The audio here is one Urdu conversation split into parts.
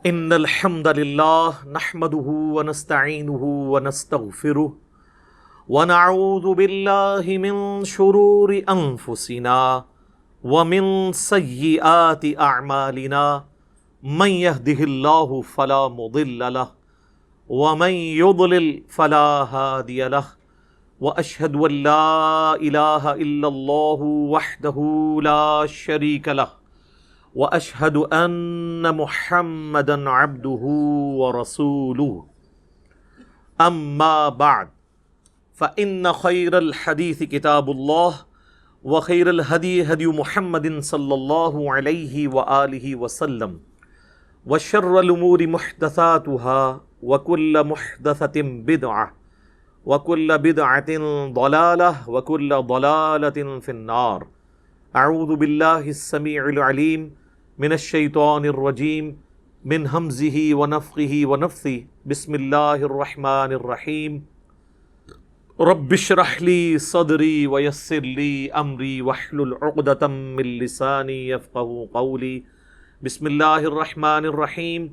ان الحمد للہ نحمده ونستعینه ونستغفره ونعوذ باللہ من شرور انفسنا ومن سیئات اعمالنا من يهده اللہ فلا مضل له ومن يضلل فلا هادی له واشهد ان لا الہ الا اللہ وحدہ لا شریک له واشهد ان محمدا عبده ورسوله اما بعد فان خير الحديث كتاب الله وخير الهدي هدي محمد صلى الله عليه واله وسلم وشر الامور محدثاتها وكل محدثة بدعة وكل بدعة ضلالة وكل ضلالة في النار. اعوذ بالله السميع العليم من الشیطان الرجیم من ہمزہ ونفخہ ونفثہ. بسم اللہ الرحمن الرحیم. رب اشرح لی صدری ویسر لی امری واحلل عقدۃ من لسانی یفقہوا قولی. بسم اللہ الرحمن الرحیم.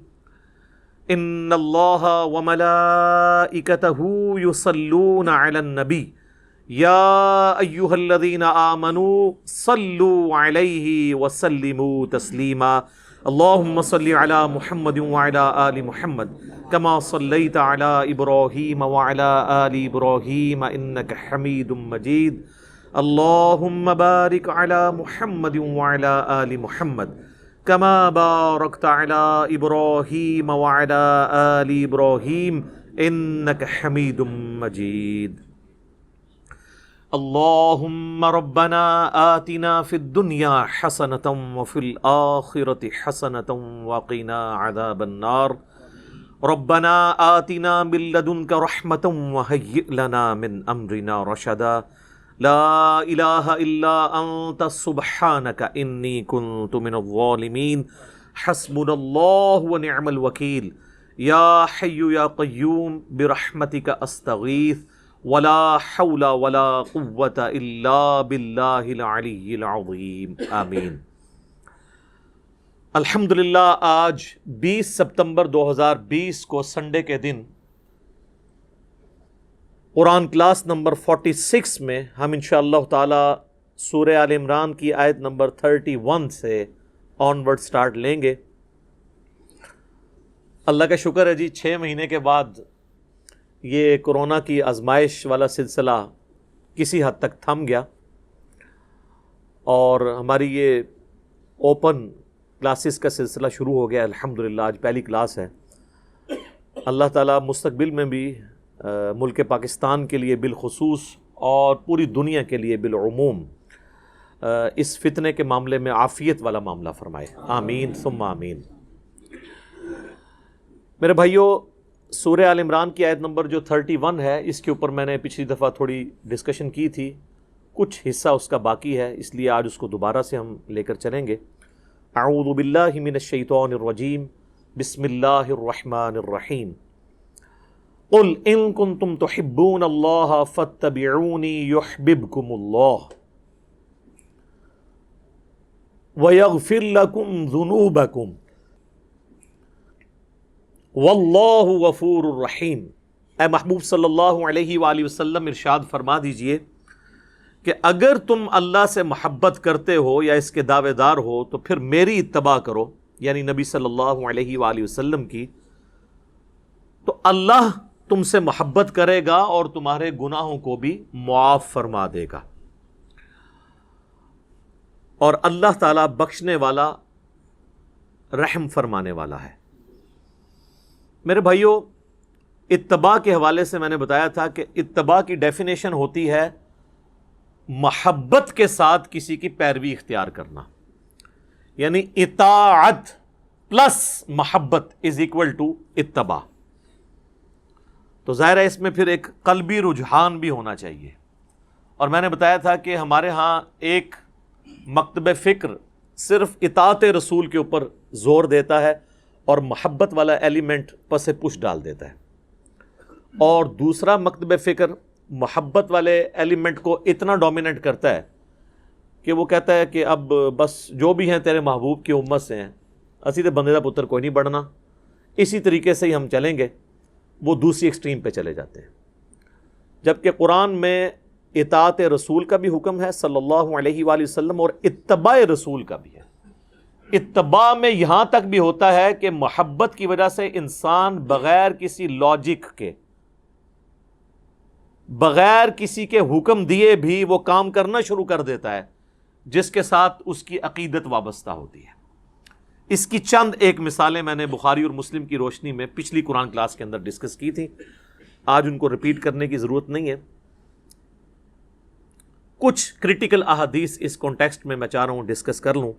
ان اللہ وملائکتہ یصلون علی النبی یا ایہا الذین آمنوا صلوا علیہ وسلموا تسلیما. اللہم صل علی محمد وعلی آل محمد کما صلیت علی ابراہیم وعلی آل ابراہیم انک حمید مجید. اللہم بارک علی محمد وعلی آل محمد کما بارکت علی ابراہیم وعلی آل ابراہیم انک حمید مجید. اللہم ربنا آتنا فی الدنیا حسنۃ وفی الآخرۃ حسنۃ وقنا عذاب النار. ربنا آتنا من لدنک رحمۃ وہیئ لنا من امرنا رشدا. لا الہ الا انت سبحانک انی کنت من الظالمین. حسبنا اللہ ونعم الوکیل. یا حی یا قیوم برحمتک استغیث ولا حول ولا قوة الا باللہ العلی العظیم. آمین. الحمدللہ آج 20 ستمبر 2020 کو سنڈے کے دن قرآن کلاس نمبر 46 میں ہم انشاءاللہ تعالی سورہ آل عمران کی آیت نمبر 31 سے آن ورڈ سٹارٹ لیں گے. اللہ کا شکر ہے جی 6 مہینے کے بعد یہ کرونا کی آزمائش والا سلسلہ کسی حد تک تھم گیا اور ہماری یہ اوپن کلاسز کا سلسلہ شروع ہو گیا. الحمدللہ آج پہلی کلاس ہے. اللہ تعالیٰ مستقبل میں بھی ملک پاکستان کے لیے بالخصوص اور پوری دنیا کے لیے بالعموم اس فتنے کے معاملے میں عافیت والا معاملہ فرمائے. آمین ثم آمین. میرے بھائیوں، سورہ آل عمران کی آیت نمبر جو 31 ہے، اس کے اوپر میں نے پچھلی دفعہ تھوڑی ڈسکشن کی تھی. کچھ حصہ اس کا باقی ہے، اس لیے آج اس کو دوبارہ سے ہم لے کر چلیں گے. اعوذ باللہ من الشیطان الرجیم. بسم اللہ الرحمن الرحیم. قل ان کنتم تحبون اللہ فاتبعونی یحببکم اللہ ویغفر لکم ذنوبکم واللہ غفور الرحیم. اے محبوب صلی اللہ علیہ وآلہ وسلم ارشاد فرما دیجئے کہ اگر تم اللہ سے محبت کرتے ہو یا اس کے دعوے دار ہو تو پھر میری اتباع کرو، یعنی نبی صلی اللہ علیہ وآلہ وسلم کی، تو اللہ تم سے محبت کرے گا اور تمہارے گناہوں کو بھی معاف فرما دے گا. اور اللہ تعالیٰ بخشنے والا، رحم فرمانے والا ہے. میرے بھائیوں، اتباع کے حوالے سے میں نے بتایا تھا کہ اتباع کی ڈیفینیشن ہوتی ہے محبت کے ساتھ کسی کی پیروی اختیار کرنا، یعنی اطاعت پلس محبت از اکول ٹو اتباع. تو ظاہر ہے اس میں پھر ایک قلبی رجحان بھی ہونا چاہیے. اور میں نے بتایا تھا کہ ہمارے ہاں ایک مکتب فکر صرف اطاعت رسول کے اوپر زور دیتا ہے اور محبت والا ایلیمنٹ پس پش ڈال دیتا ہے، اور دوسرا مکتب فکر محبت والے ایلیمنٹ کو اتنا ڈومیننٹ کرتا ہے کہ وہ کہتا ہے کہ اب بس جو بھی ہیں تیرے محبوب کی امت سے ہیں، اسی تے بندے دا پتر کوئی نہیں بڑھنا، اسی طریقے سے ہی ہم چلیں گے، وہ دوسری ایکسٹریم پہ چلے جاتے ہیں. جبکہ قرآن میں اطاعت رسول کا بھی حکم ہے صلی اللہ علیہ وآلہ وسلم، اور اتباع رسول کا بھی ہے. اتباع میں یہاں تک بھی ہوتا ہے کہ محبت کی وجہ سے انسان بغیر کسی لاجک کے، بغیر کسی کے حکم دیے بھی وہ کام کرنا شروع کر دیتا ہے جس کے ساتھ اس کی عقیدت وابستہ ہوتی ہے. اس کی چند ایک مثالیں میں نے بخاری اور مسلم کی روشنی میں پچھلی قرآن کلاس کے اندر ڈسکس کی تھی، آج ان کو ریپیٹ کرنے کی ضرورت نہیں ہے. کچھ کریٹیکل احادیث اس کانٹیکسٹ میں چاہ رہا ہوں ڈسکس کر لوں.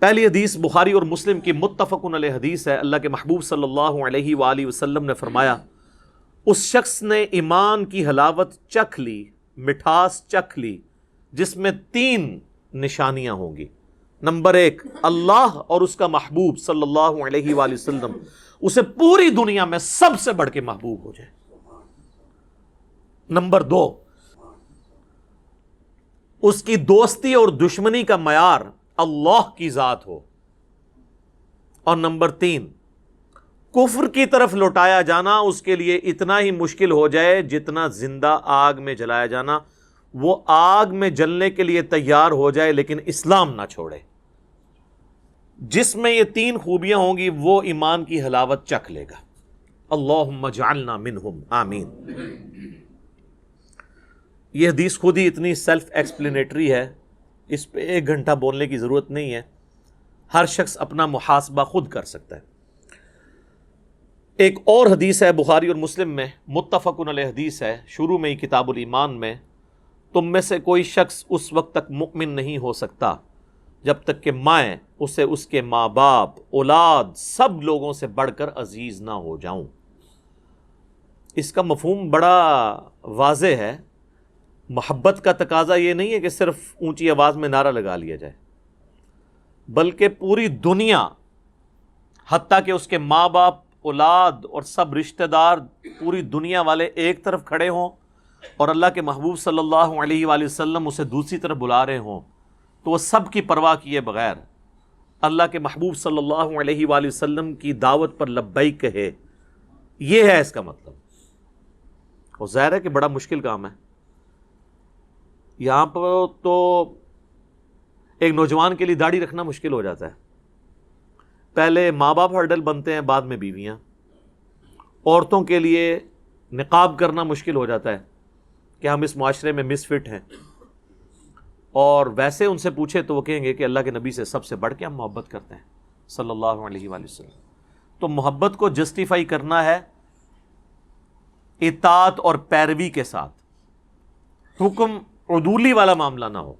پہلی حدیث بخاری اور مسلم کی متفقن علیہ حدیث ہے. اللہ کے محبوب صلی اللہ علیہ وآلہ وسلم نے فرمایا، اس شخص نے ایمان کی حلاوت چکھ لی، مٹھاس چکھ لی، جس میں 3 نشانیاں ہوں گی. نمبر 1، اللہ اور اس کا محبوب صلی اللہ علیہ وآلہ وسلم اسے پوری دنیا میں سب سے بڑھ کے محبوب ہو جائے. نمبر 2، اس کی دوستی اور دشمنی کا معیار اللہ کی ذات ہو. اور نمبر 3، کفر کی طرف لوٹایا جانا اس کے لیے اتنا ہی مشکل ہو جائے جتنا زندہ آگ میں جلایا جانا. وہ آگ میں جلنے کے لیے تیار ہو جائے لیکن اسلام نہ چھوڑے. جس میں یہ 3 خوبیاں ہوں گی وہ ایمان کی حلاوت چکھ لے گا. اللہم اجعلنا منہم، آمین. یہ حدیث خود ہی اتنی سیلف ایکسپلینیٹری ہے، اس پہ 1 گھنٹہ بولنے کی ضرورت نہیں ہے، ہر شخص اپنا محاسبہ خود کر سکتا ہے. ایک اور حدیث ہے بخاری اور مسلم میں، متفقن علیہ حدیث ہے، شروع میں ہی کتاب الایمان میں، تم میں سے کوئی شخص اس وقت تک مؤمن نہیں ہو سکتا جب تک کہ میں اسے اس کے ماں باپ، اولاد، سب لوگوں سے بڑھ کر عزیز نہ ہو جاؤں. اس کا مفہوم بڑا واضح ہے. محبت کا تقاضا یہ نہیں ہے کہ صرف اونچی آواز میں نعرہ لگا لیا جائے، بلکہ پوری دنیا، حتیٰ کہ اس کے ماں باپ، اولاد اور سب رشتہ دار، پوری دنیا والے ایک طرف کھڑے ہوں اور اللہ کے محبوب صلی اللہ علیہ وآلہ وسلم اسے دوسری طرف بلا رہے ہوں تو وہ سب کی پرواہ کیے بغیر اللہ کے محبوب صلی اللہ علیہ وآلہ وسلم کی دعوت پر لبیک کہے. یہ ہے اس کا مطلب. اور ظاہر ہے کہ بڑا مشکل کام ہے. یہاں پر تو ایک نوجوان کے لیے داڑھی رکھنا مشکل ہو جاتا ہے. پہلے ماں باپ ہرڈل بنتے ہیں، بعد میں بیویاں. عورتوں کے لیے نقاب کرنا مشکل ہو جاتا ہے کہ ہم اس معاشرے میں مس فٹ ہیں، اور ویسے ان سے پوچھے تو وہ کہیں گے کہ اللہ کے نبی سے سب سے بڑھ کے ہم محبت کرتے ہیں صلی اللہ علیہ وآلہ وسلم. تو محبت کو جسٹیفائی کرنا ہے اطاعت اور پیروی کے ساتھ. حکم عدولی والا معاملہ نہ ہو.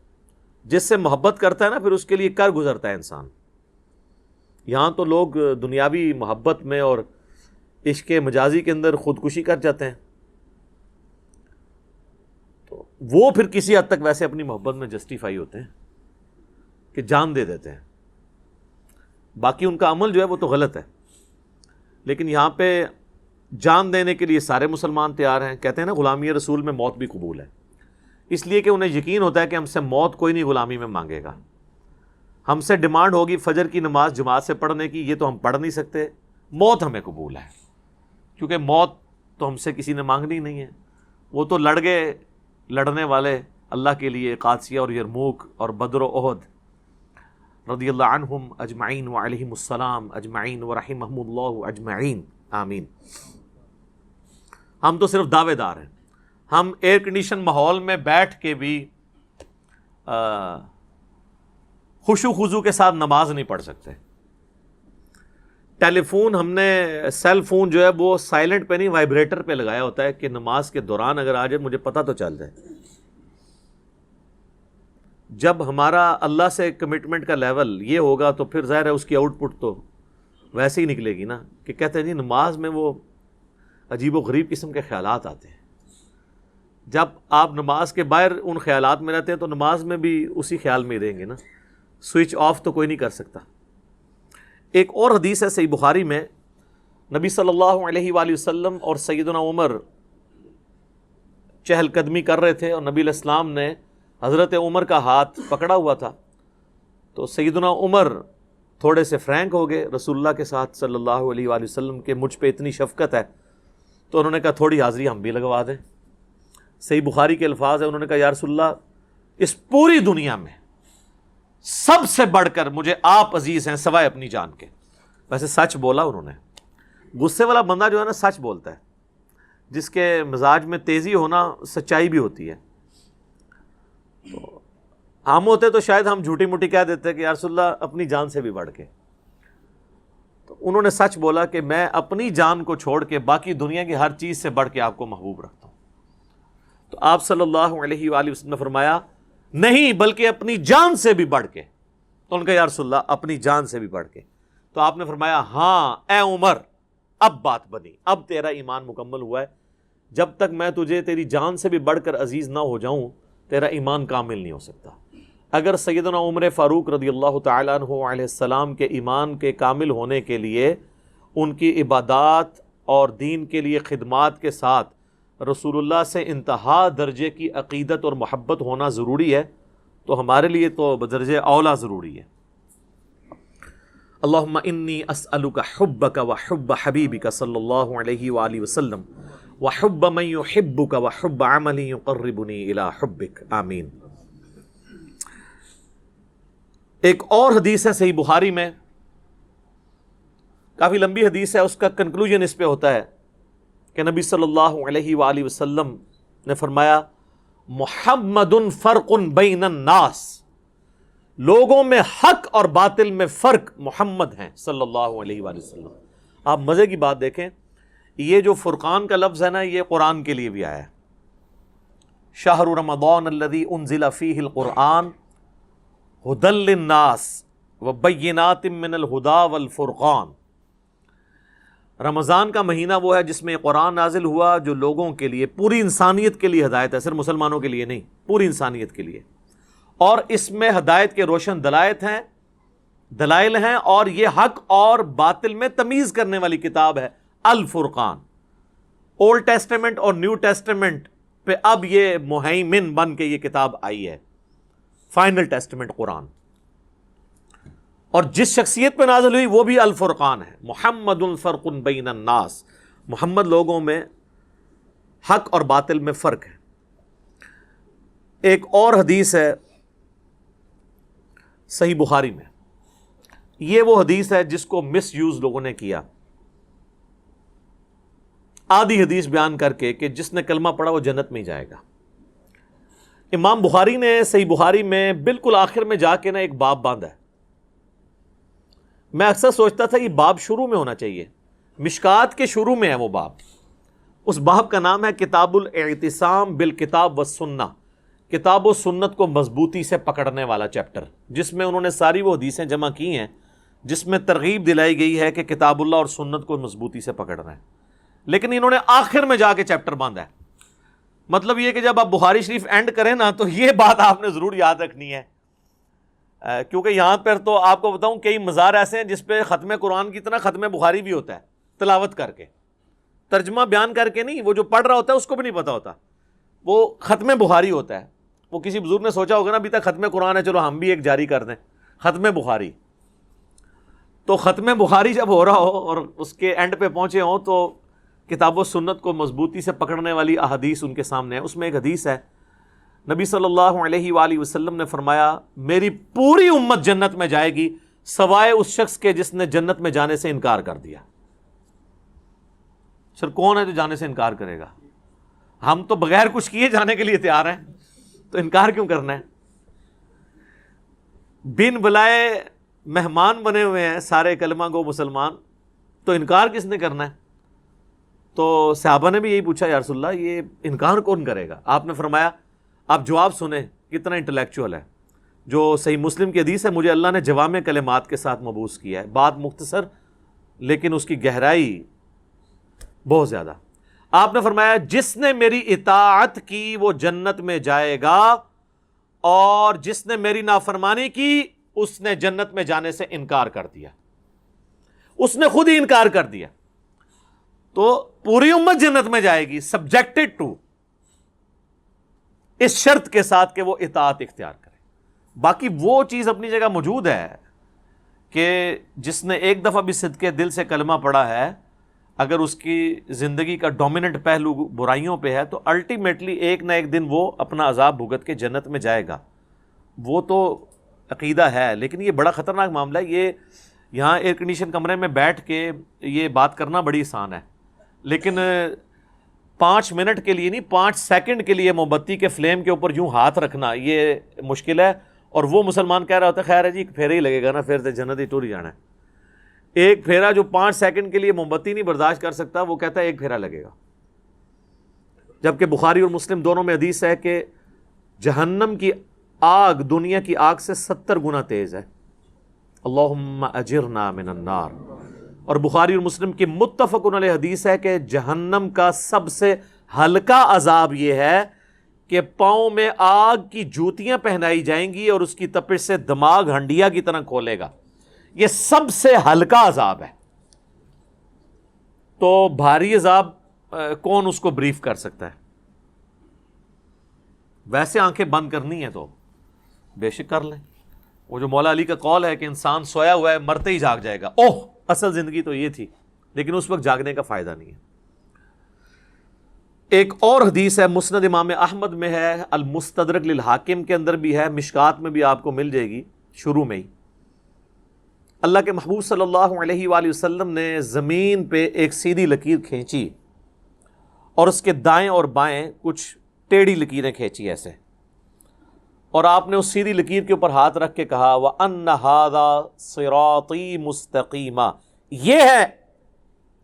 جس سے محبت کرتا ہے نا پھر اس کے لیے کر گزرتا ہے انسان. یہاں تو لوگ دنیاوی محبت میں اور عشق مجازی کے اندر خودکشی کر جاتے ہیں، تو وہ پھر کسی حد تک ویسے اپنی محبت میں جسٹیفائی ہوتے ہیں کہ جان دے دیتے ہیں. باقی ان کا عمل جو ہے وہ تو غلط ہے، لیکن یہاں پہ جان دینے کے لیے سارے مسلمان تیار ہیں. کہتے ہیں نا غلامی رسول میں موت بھی قبول ہے، اس لیے کہ انہیں یقین ہوتا ہے کہ ہم سے موت کوئی نہیں غلامی میں مانگے گا. ہم سے ڈیمانڈ ہوگی فجر کی نماز جماعت سے پڑھنے کی، یہ تو ہم پڑھ نہیں سکتے. موت ہمیں قبول ہے، کیونکہ موت تو ہم سے کسی نے مانگنی نہیں ہے. وہ تو لڑ گئے لڑنے والے اللہ کے لیے قادسیہ اور یرموک اور بدر و احد رضی اللہ عنہم اجمعین وعلیہم السلام اجمعین ورحمہم اللہ اجمعین، آمین. ہم تو صرف دعوے دار ہیں. ہم ایئر کنڈیشن ماحول میں بیٹھ کے بھی خشوع خضوع کے ساتھ نماز نہیں پڑھ سکتے. ٹیلی فون ہم نے، سیل فون جو ہے وہ سائلنٹ پہ نہیں وائبریٹر پہ لگایا ہوتا ہے کہ نماز کے دوران اگر آ جائے مجھے پتہ تو چل جائے. جب ہمارا اللہ سے کمٹمنٹ کا لیول یہ ہوگا تو پھر ظاہر ہے اس کی آؤٹ پٹ تو ویسے ہی نکلے گی نا، کہ کہتے ہیں جی نماز میں وہ عجیب و غریب قسم کے خیالات آتے ہیں. جب آپ نماز کے باہر ان خیالات میں رہتے ہیں تو نماز میں بھی اسی خیال میں ہی رہیں گے نا. سوئچ آف تو کوئی نہیں کر سکتا. ایک اور حدیث ہے صحیح بخاری میں، نبی صلی اللہ علیہ وآلہ وسلم اور سیدنا عمر چہل قدمی کر رہے تھے، اور نبی علیہ السلام نے حضرت عمر کا ہاتھ پکڑا ہوا تھا. تو سیدنا عمر تھوڑے سے فرینک ہو گئے رسول اللہ کے ساتھ صلی اللہ علیہ وآلہ وسلم کے مجھ پہ اتنی شفقت ہے تو انہوں نے کہا تھوڑی حاضری ہم بھی لگوا دیں. صحیح بخاری کے الفاظ ہیں, انہوں نے کہا یا رسول اللہ اس پوری دنیا میں سب سے بڑھ کر مجھے آپ عزیز ہیں سوائے اپنی جان کے. ویسے سچ بولا انہوں نے. غصے والا بندہ جو ہے نا سچ بولتا ہے, جس کے مزاج میں تیزی ہونا سچائی بھی ہوتی ہے. تو ہم ہوتے تو شاید ہم جھوٹی موٹی کہہ دیتے کہ یا رسول اللہ اپنی جان سے بھی بڑھ کے. تو انہوں نے سچ بولا کہ میں اپنی جان کو چھوڑ کے باقی دنیا کی ہر چیز سے بڑھ کے آپ کو محبوب رکھتا ہوں. تو آپ صلی اللہ علیہ وآلہ وسلم نے فرمایا نہیں بلکہ اپنی جان سے بھی بڑھ کے. تو ان کا یا رسول اللہ اپنی جان سے بھی بڑھ کے. تو آپ نے فرمایا ہاں اے عمر اب بات بنی, اب تیرا ایمان مکمل ہوا ہے. جب تک میں تجھے تیری جان سے بھی بڑھ کر عزیز نہ ہو جاؤں تیرا ایمان کامل نہیں ہو سکتا. اگر سیدنا عمر فاروق رضی اللہ تعالیٰ عنہ علیہ السلام کے ایمان کے کامل ہونے کے لیے ان کی عبادات اور دین کے لیے خدمات کے ساتھ رسول اللہ سے انتہا درجے کی عقیدت اور محبت ہونا ضروری ہے تو ہمارے لیے تو بدرجہ اولا ضروری ہے. اللہم انی اسألک حبک وحب حبیبک صلی اللہ علیہ وآلہ وسلم وحب من یحبک وحب عمل یقربنی الی حبک آمین. ایک اور حدیث ہے صحیح بخاری میں, کافی لمبی حدیث ہے, اس کا کنکلوژن اس پہ ہوتا ہے کہ نبی صلی اللہ علیہ وآلہ وسلم نے فرمایا محمد فرق بین الناس, لوگوں میں حق اور باطل میں فرق محمد ہیں صلی اللہ علیہ وآلہ وسلم. آپ مزے کی بات دیکھیں, یہ جو فرقان کا لفظ ہے نا یہ قرآن کے لیے بھی آیا ہے. شہر رمضان الذی انزل فیہ القرآن ہدی للناس وبینات من الہدی والفرقان. رمضان کا مہینہ وہ ہے جس میں قرآن نازل ہوا جو لوگوں کے لیے, پوری انسانیت کے لیے ہدایت ہے, صرف مسلمانوں کے لیے نہیں, پوری انسانیت کے لیے. اور اس میں ہدایت کے روشن دلائل ہیں اور یہ حق اور باطل میں تمیز کرنے والی کتاب ہے الفرقان. اولڈ ٹیسٹمنٹ اور نیو ٹیسٹمنٹ پہ اب یہ مہیمن بن کے یہ کتاب آئی ہے, فائنل ٹیسٹمنٹ قرآن. اور جس شخصیت پہ نازل ہوئی وہ بھی الفرقان ہے. محمد فرق بین الناس, محمد لوگوں میں حق اور باطل میں فرق ہے. ایک اور حدیث ہے صحیح بخاری میں, یہ وہ حدیث ہے جس کو مس یوز لوگوں نے کیا, آدھی حدیث بیان کر کے کہ جس نے کلمہ پڑھا وہ جنت میں ہی جائے گا. امام بخاری نے صحیح بخاری میں بالکل آخر میں جا کے نا ایک باب باندھا ہے. میں اکثر سوچتا تھا یہ باب شروع میں ہونا چاہیے, مشکات کے شروع میں ہے وہ باب. اس باب کا نام ہے کتاب الاعتصام بالکتاب والسنہ, کتاب و سنت کو مضبوطی سے پکڑنے والا چیپٹر, جس میں انہوں نے ساری وہ حدیثیں جمع کی ہیں جس میں ترغیب دلائی گئی ہے کہ کتاب اللہ اور سنت کو مضبوطی سے پکڑنا ہے. لیکن انہوں نے آخر میں جا کے چیپٹر باندھا ہے. مطلب یہ کہ جب آپ بخاری شریف اینڈ کریں نا تو یہ بات آپ نے ضرور یاد رکھنی ہے, کیونکہ یہاں پر تو آپ کو بتاؤں کئی مزار ایسے ہیں جس پہ ختم قرآن کی طرح ختم بخاری بھی ہوتا ہے, تلاوت کر کے, ترجمہ بیان کر کے نہیں. وہ جو پڑھ رہا ہوتا ہے اس کو بھی نہیں پتا ہوتا, وہ ختم بخاری ہوتا ہے. وہ کسی بزرگ نے سوچا ہوگا نا ابھی تک ختم قرآن ہے, چلو ہم بھی ایک جاری کر دیں ختم بخاری. تو ختم بخاری جب ہو رہا ہو اور اس کے اینڈ پہ پہنچے ہوں تو کتاب و سنت کو مضبوطی سے پکڑنے والی احادیث ان کے سامنے ہے. اس میں ایک حدیث ہے, نبی صلی اللہ علیہ وآلہ وسلم نے فرمایا میری پوری امت جنت میں جائے گی سوائے اس شخص کے جس نے جنت میں جانے سے انکار کر دیا. سر کون ہے جو جانے سے انکار کرے گا؟ ہم تو بغیر کچھ کیے جانے کے لیے تیار ہیں, تو انکار کیوں کرنا ہے؟ بن بلائے مہمان بنے ہوئے ہیں سارے کلمہ گو مسلمان, تو انکار کس نے کرنا ہے؟ تو صحابہ نے بھی یہی پوچھا یا رسول اللہ یہ انکار کون کرے گا؟ آپ نے فرمایا آپ جواب سنیں کتنا انٹلیکچوئل ہے. جو صحیح مسلم کی حدیث ہے, مجھے اللہ نے جوامع کلمات کے ساتھ مبعوث کیا ہے, بات مختصر لیکن اس کی گہرائی بہت زیادہ. آپ نے فرمایا جس نے میری اطاعت کی وہ جنت میں جائے گا اور جس نے میری نافرمانی کی اس نے جنت میں جانے سے انکار کر دیا. اس نے خود ہی انکار کر دیا. تو پوری امت جنت میں جائے گی سبجیکٹڈ ٹو, اس شرط کے ساتھ کہ وہ اطاعت اختیار کرے. باقی وہ چیز اپنی جگہ موجود ہے کہ جس نے ایک دفعہ بھی صدقے دل سے کلمہ پڑھا ہے، اگر اس کی زندگی کا ڈومیننٹ پہلو برائیوں پہ ہے تو الٹیمیٹلی ایک نہ ایک دن وہ اپنا عذاب بھگت کے جنت میں جائے گا. وہ تو عقیدہ ہے، لیکن یہ بڑا خطرناک معاملہ ہے. یہ یہاں ایئر کنڈیشن کمرے میں بیٹھ کے یہ بات کرنا بڑی آسان ہے، لیکن 5 منٹ کے لیے نہیں، 5 سیکنڈ کے لیے موم بتی کے فلیم کے اوپر یوں ہاتھ رکھنا یہ مشکل ہے. اور وہ مسلمان کہہ رہا ہوتا ہے خیر ہے جی ایک پھیرا ہی لگے گا نا، پھر تو جنت ہی ٹور ہی جانا ہے. ایک پھیرا جو 5 سیکنڈ کے لیے موم بتی نہیں برداشت کر سکتا، وہ کہتا ہے ایک پھیرا لگے گا. جبکہ بخاری اور مسلم دونوں میں حدیث ہے کہ جہنم کی آگ دنیا کی آگ سے 70 گنا تیز ہے. اللہم اجرنا من النار. اور بخاری اور مسلم کی متفق علیہ حدیث ہے کہ جہنم کا سب سے ہلکا عذاب یہ ہے کہ پاؤں میں آگ کی جوتیاں پہنائی جائیں گی اور اس کی تپش سے دماغ ہنڈیا کی طرح کھولے گا. یہ سب سے ہلکا عذاب ہے. تو بھاری عذاب کون اس کو بریف کر سکتا ہے؟ ویسے آنکھیں بند کرنی ہے تو بے شک کر لیں. وہ جو مولا علی کا قول ہے کہ انسان سویا ہوا ہے مرتے ہی جاگ جائے گا، اوہ اصل زندگی تو یہ تھی، لیکن اس وقت جاگنے کا فائدہ نہیں ہے. ایک اور حدیث ہے مسند امام احمد میں ہے، المستدرک للحاکم کے اندر بھی ہے، مشکات میں بھی آپ کو مل جائے گی شروع میں ہی. اللہ کے محبوب صلی اللہ علیہ وآلہ وسلم نے زمین پہ ایک سیدھی لکیر کھینچی اور اس کے دائیں اور بائیں کچھ ٹیڑھی لکیریں کھینچی ایسے، اور آپ نے اس سیدھی لکیر کے اوپر ہاتھ رکھ کے کہا وَأَنَّ هَذَا صِرَاطِي مُسْتَقِيمًا، یہ ہے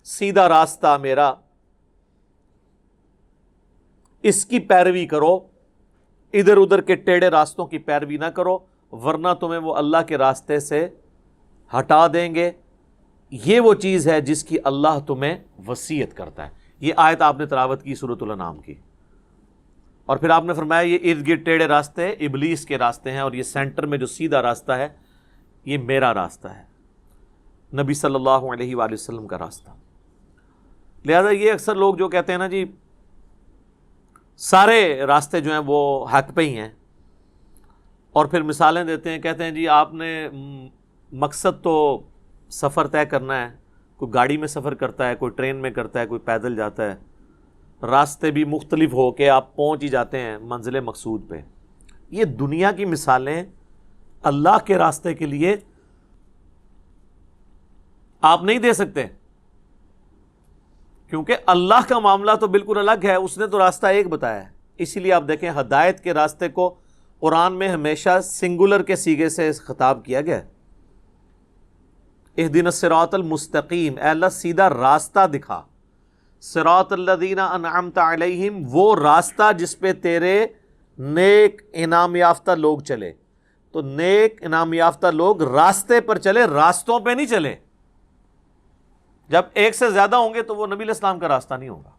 سیدھا راستہ میرا، اس کی پیروی کرو، ادھر ادھر کے ٹیڑھے راستوں کی پیروی نہ کرو ورنہ تمہیں وہ اللہ کے راستے سے ہٹا دیں گے. یہ وہ چیز ہے جس کی اللہ تمہیں وصیت کرتا ہے. یہ آیت آپ نے تلاوت کی سورۃ الانعام کی، اور پھر آپ نے فرمایا یہ ارد گرد ٹیڑھے راستے ابلیس کے راستے ہیں اور یہ سینٹر میں جو سیدھا راستہ ہے یہ میرا راستہ ہے، نبی صلی اللہ علیہ وآلہ وسلم کا راستہ. لہذا یہ اکثر لوگ جو کہتے ہیں نا جی سارے راستے جو ہیں وہ حق پہ ہی ہیں، اور پھر مثالیں دیتے ہیں، کہتے ہیں جی آپ نے مقصد تو سفر طے کرنا ہے، کوئی گاڑی میں سفر کرتا ہے، کوئی ٹرین میں کرتا ہے، کوئی پیدل جاتا ہے، راستے بھی مختلف ہو کے آپ پہنچ ہی جاتے ہیں منزل مقصود پہ. یہ دنیا کی مثالیں اللہ کے راستے کے لیے آپ نہیں دے سکتے، کیونکہ اللہ کا معاملہ تو بالکل الگ ہے، اس نے تو راستہ ایک بتایا ہے. اسی لیے آپ دیکھیں ہدایت کے راستے کو قرآن میں ہمیشہ سنگولر کے صیغے سے خطاب کیا گیا ہے. اہدنا الصراط المستقیم، اے اللہ سیدھا راستہ دکھا. صراط الذین انعمت علیہم، وہ راستہ جس پہ تیرے نیک انعام یافتہ لوگ چلے. تو نیک انعام یافتہ لوگ راستے پر چلے، راستوں پہ نہیں چلے. جب ایک سے زیادہ ہوں گے تو وہ نبی علیہ السلام کا راستہ نہیں ہوگا.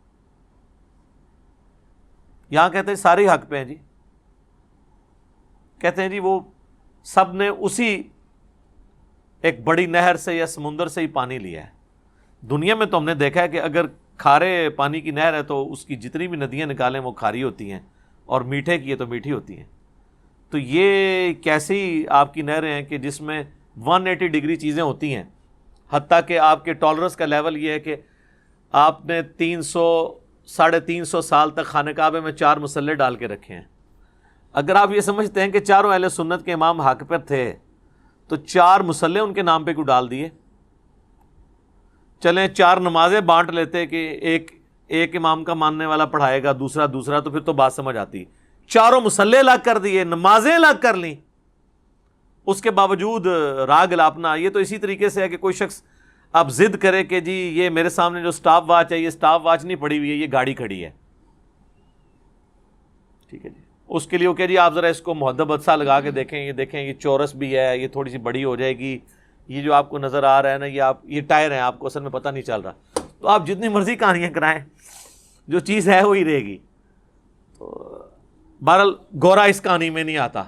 یہاں کہتے ہیں سارے حق پہ ہیں جی، کہتے ہیں جی وہ سب نے اسی ایک بڑی نہر سے یا سمندر سے ہی پانی لیا ہے. دنیا میں تو ہم نے دیکھا ہے کہ اگر کھارے پانی کی نہر ہے تو اس کی جتنی بھی ندیاں نکالیں وہ کھاری ہوتی ہیں، اور میٹھے کی ہے تو میٹھی ہوتی ہیں. تو یہ کیسی آپ کی نہریں ہیں کہ جس میں 180 ڈگری چیزیں ہوتی ہیں، حتیٰ کہ آپ کے ٹالرنس کا لیول یہ ہے کہ آپ نے 300-350 سال تک خانہ کعبے میں 4 مصلے ڈال کے رکھے ہیں. اگر آپ یہ سمجھتے ہیں کہ چاروں اہل سنت کے امام حق پر تھے تو 4 مصلے ان کے نام پہ کیوں ڈال دیے؟ چلیں 4 نمازیں بانٹ لیتے کہ ایک امام کا ماننے والا پڑھائے گا، دوسرا، تو پھر تو بات سمجھ آتی. 4 مصلے الگ کر دیے، نمازیں الگ کر لیں، اس کے باوجود راگ الاپنا. یہ تو اسی طریقے سے ہے کہ کوئی شخص اب ضد کرے کہ جی یہ میرے سامنے جو سٹاپ واچ ہے یہ سٹاپ واچ نہیں پڑی ہوئی ہے، یہ گاڑی کھڑی ہے. ٹھیک ہے جی، اس کے لیے وہ کہ جی آپ ذرا اس کو محدبت سا لگا کے دیکھیں یہ چورس بھی ہے، یہ تھوڑی سی بڑی ہو جائے گی، یہ جو آپ کو نظر آ رہا ہے نا یہ ٹائر ہیں، آپ کو اصل میں پتہ نہیں چل رہا. تو آپ جتنی مرضی کہانیاں کرائیں، جو چیز ہے وہی رہے گی. تو بہرحال گورا اس کہانی میں نہیں آتا.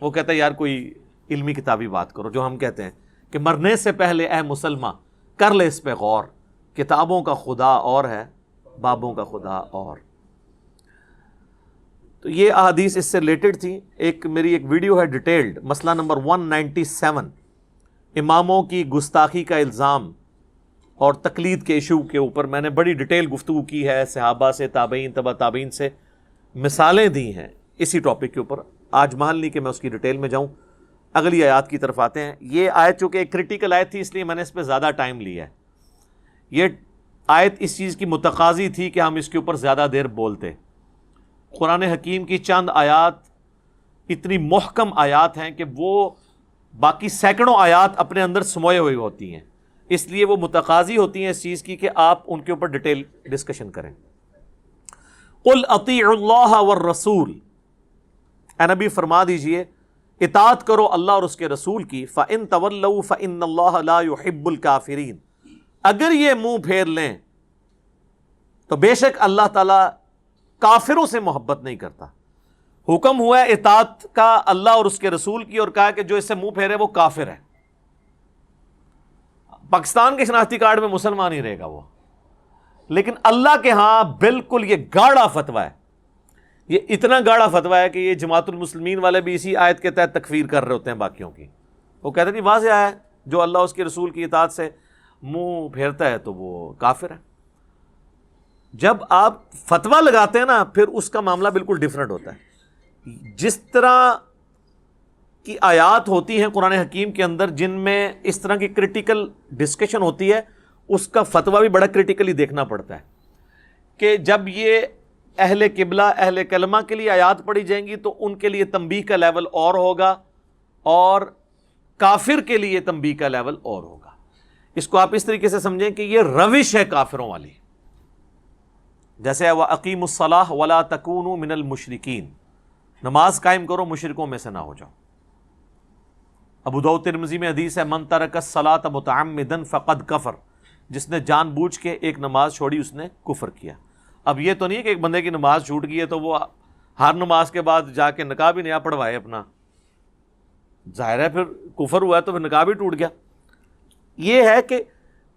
وہ کہتا ہے یار کوئی علمی کتابی بات کرو. جو ہم کہتے ہیں کہ مرنے سے پہلے اے مسلمان کر لے اس پہ غور، کتابوں کا خدا اور ہے، بابوں کا خدا اور. تو یہ احادیث اس سے ریلیٹڈ تھی. میری ایک ویڈیو ہے ڈیٹیلڈ، مسئلہ نمبر 197، اماموں کی گستاخی کا الزام اور تقلید کے ایشو کے اوپر میں نے بڑی ڈیٹیل گفتگو کی ہے، صحابہ سے، تابعین، تبع تابعین سے مثالیں دی ہیں اسی ٹاپک کے اوپر. آج محل نہیں کہ میں اس کی ڈیٹیل میں جاؤں. اگلی آیات کی طرف آتے ہیں. یہ آیت چونکہ ایک کریٹیکل آیت تھی اس لیے میں نے اس پہ زیادہ ٹائم لیا ہے. یہ آیت اس چیز کی متقاضی تھی کہ ہم اس کے اوپر زیادہ دیر بولتے. قرآن حکیم کی چند آیات اتنی محکم آیات ہیں کہ وہ باقی سینکڑوں آیات اپنے اندر سموئے ہوئی ہوتی ہیں، اس لیے وہ متقاضی ہوتی ہیں اس چیز کی کہ آپ ان کے اوپر ڈیٹیل ڈسکشن کریں. قل اطیعوا اللہ والرسول، اے نبی فرما دیجئے اطاعت کرو اللہ اور اس کے رسول کی. فَإِن تَوَلَّوْا فَإِنَّ اللَّهَ لَا يُحِبُّ الْكَافِرِينَ، اگر یہ منہ پھیر لیں تو بے شک اللہ تعالیٰ کافروں سے محبت نہیں کرتا. حکم ہوا ہے اطاعت کا اللہ اور اس کے رسول کی، اور کہا کہ جو اس سے منہ پھیرے وہ کافر ہے. پاکستان کے شناختی کارڈ میں مسلمان ہی رہے گا وہ، لیکن اللہ کے ہاں بالکل یہ گاڑا فتویٰ ہے. یہ اتنا گاڑا فتویٰ ہے کہ یہ جماعت المسلمین والے بھی اسی آیت کے تحت تکفیر کر رہے ہوتے ہیں باقیوں کی. وہ کہتے ہیں کہ واضح ہے جو اللہ اس کے رسول کی اطاعت سے منہ پھیرتا ہے تو وہ کافر ہے. جب آپ فتویٰ لگاتے ہیں نا پھر اس کا معاملہ بالکل ڈیفرنٹ ہوتا ہے. جس طرح کی آیات ہوتی ہیں قرآن حکیم کے اندر جن میں اس طرح کی کرٹیکل ڈسکشن ہوتی ہے، اس کا فتویٰ بھی بڑا کرٹیکلی دیکھنا پڑتا ہے کہ جب یہ اہل قبلہ اہل کلمہ کے لیے آیات پڑھی جائیں گی تو ان کے لیے تنبیہ کا لیول اور ہوگا، اور کافر کے لیے تنبیہ کا لیول اور ہوگا. اس کو آپ اس طریقے سے سمجھیں کہ یہ روش ہے کافروں والی، جیسے وَأَقِیمُوا الصَّلَاةَ وَلَا تَكُونُوا مِنَ الْمُشْرِكِينَ، نماز قائم کرو مشرکوں میں سے نہ ہو جاؤ. ابو داؤد ترمذی میں حدیث ہے من ترک الصلاۃ متعمدا فقد کفر، جس نے جان بوجھ کے ایک نماز چھوڑی اس نے کفر کیا. اب یہ تو نہیں ہے کہ ایک بندے کی نماز چھوٹ گئی ہے تو وہ ہر نماز کے بعد جا کے نقاب بھی نیا پڑھوائے اپنا، ظاہر ہے پھر کفر ہوا ہے تو پھر نقاب بھی ٹوٹ گیا. یہ ہے کہ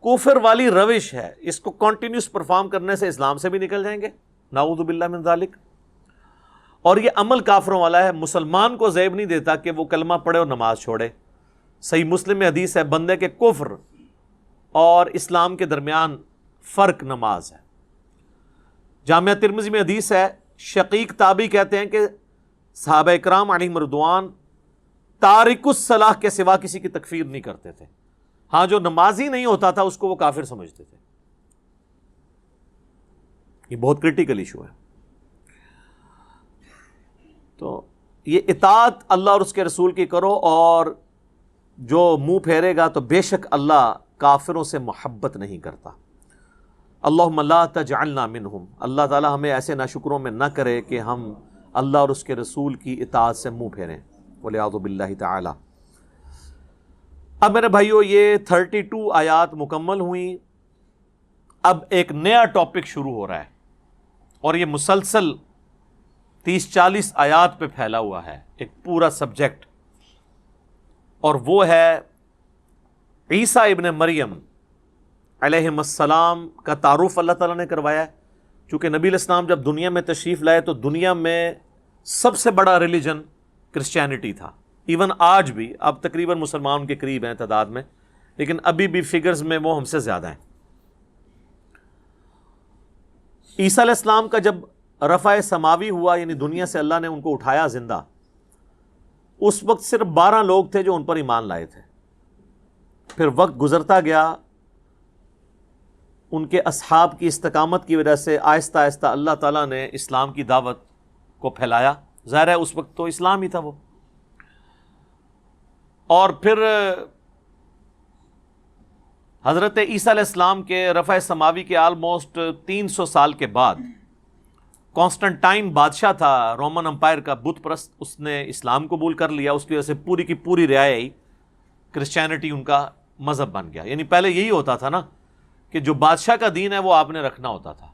کفر والی روش ہے، اس کو کنٹینیوس پرفارم کرنے سے اسلام سے بھی نکل جائیں گے، نعوذ باللہ من ذالک. اور یہ عمل کافروں والا ہے، مسلمان کو زیب نہیں دیتا کہ وہ کلمہ پڑھے اور نماز چھوڑے. صحیح مسلم میں حدیث ہے بندے کے کفر اور اسلام کے درمیان فرق نماز ہے. جامعہ ترمذی میں حدیث ہے شقیق تابعی کہتے ہیں کہ صحابہ اکرام علیہم رضوان تارک الصلاح کے سوا کسی کی تکفیر نہیں کرتے تھے. ہاں جو نمازی نہیں ہوتا تھا اس کو وہ کافر سمجھتے تھے. یہ بہت کرٹیکل ایشو ہے. تو یہ اطاعت اللہ اور اس کے رسول کی کرو، اور جو منہ پھیرے گا تو بے شک اللہ کافروں سے محبت نہیں کرتا. اللہم لا تجعلنا منہم، اللہ تعالی ہمیں ایسے ناشکروں میں نہ کرے کہ ہم اللہ اور اس کے رسول کی اطاعت سے منہ پھیریں، والعیاذ باللہ تعالی. اب میرے بھائیو یہ 32 آیات مکمل ہوئیں. اب ایک نیا ٹاپک شروع ہو رہا ہے اور یہ مسلسل 30-40 آیات پہ پھیلا ہوا ہے، ایک پورا سبجیکٹ، اور وہ ہے عیسیٰ ابن مریم علیہ السلام کا تعارف اللہ تعالیٰ نے کروایا ہے. چونکہ نبی علیہ السلام جب دنیا میں تشریف لائے تو دنیا میں سب سے بڑا ریلیجن کرسچینٹی تھا. ایون آج بھی اب تقریباً مسلمان کے قریب ہیں تعداد میں، لیکن ابھی بھی فگرز میں وہ ہم سے زیادہ ہیں. عیسیٰ علیہ السلام کا جب رفع سماوی ہوا، یعنی دنیا سے اللہ نے ان کو اٹھایا زندہ، اس وقت صرف 12 لوگ تھے جو ان پر ایمان لائے تھے. پھر وقت گزرتا گیا، ان کے اصحاب کی استقامت کی وجہ سے آہستہ آہستہ اللہ تعالیٰ نے اسلام کی دعوت کو پھیلایا. ظاہر ہے اس وقت تو اسلام ہی تھا وہ. اور پھر حضرت عیسیٰ علیہ السلام کے رفع سماوی کے آلموسٹ 300 سال کے بعد کانسٹنٹائن بادشاہ تھا رومن امپائر کا، بت پرست، اس نے اسلام قبول کر لیا. اس کی وجہ سے پوری کی پوری رعایا کرسچینٹی ان کا مذہب بن گیا. یعنی پہلے یہی ہوتا تھا نا کہ جو بادشاہ کا دین ہے وہ آپ نے رکھنا ہوتا تھا.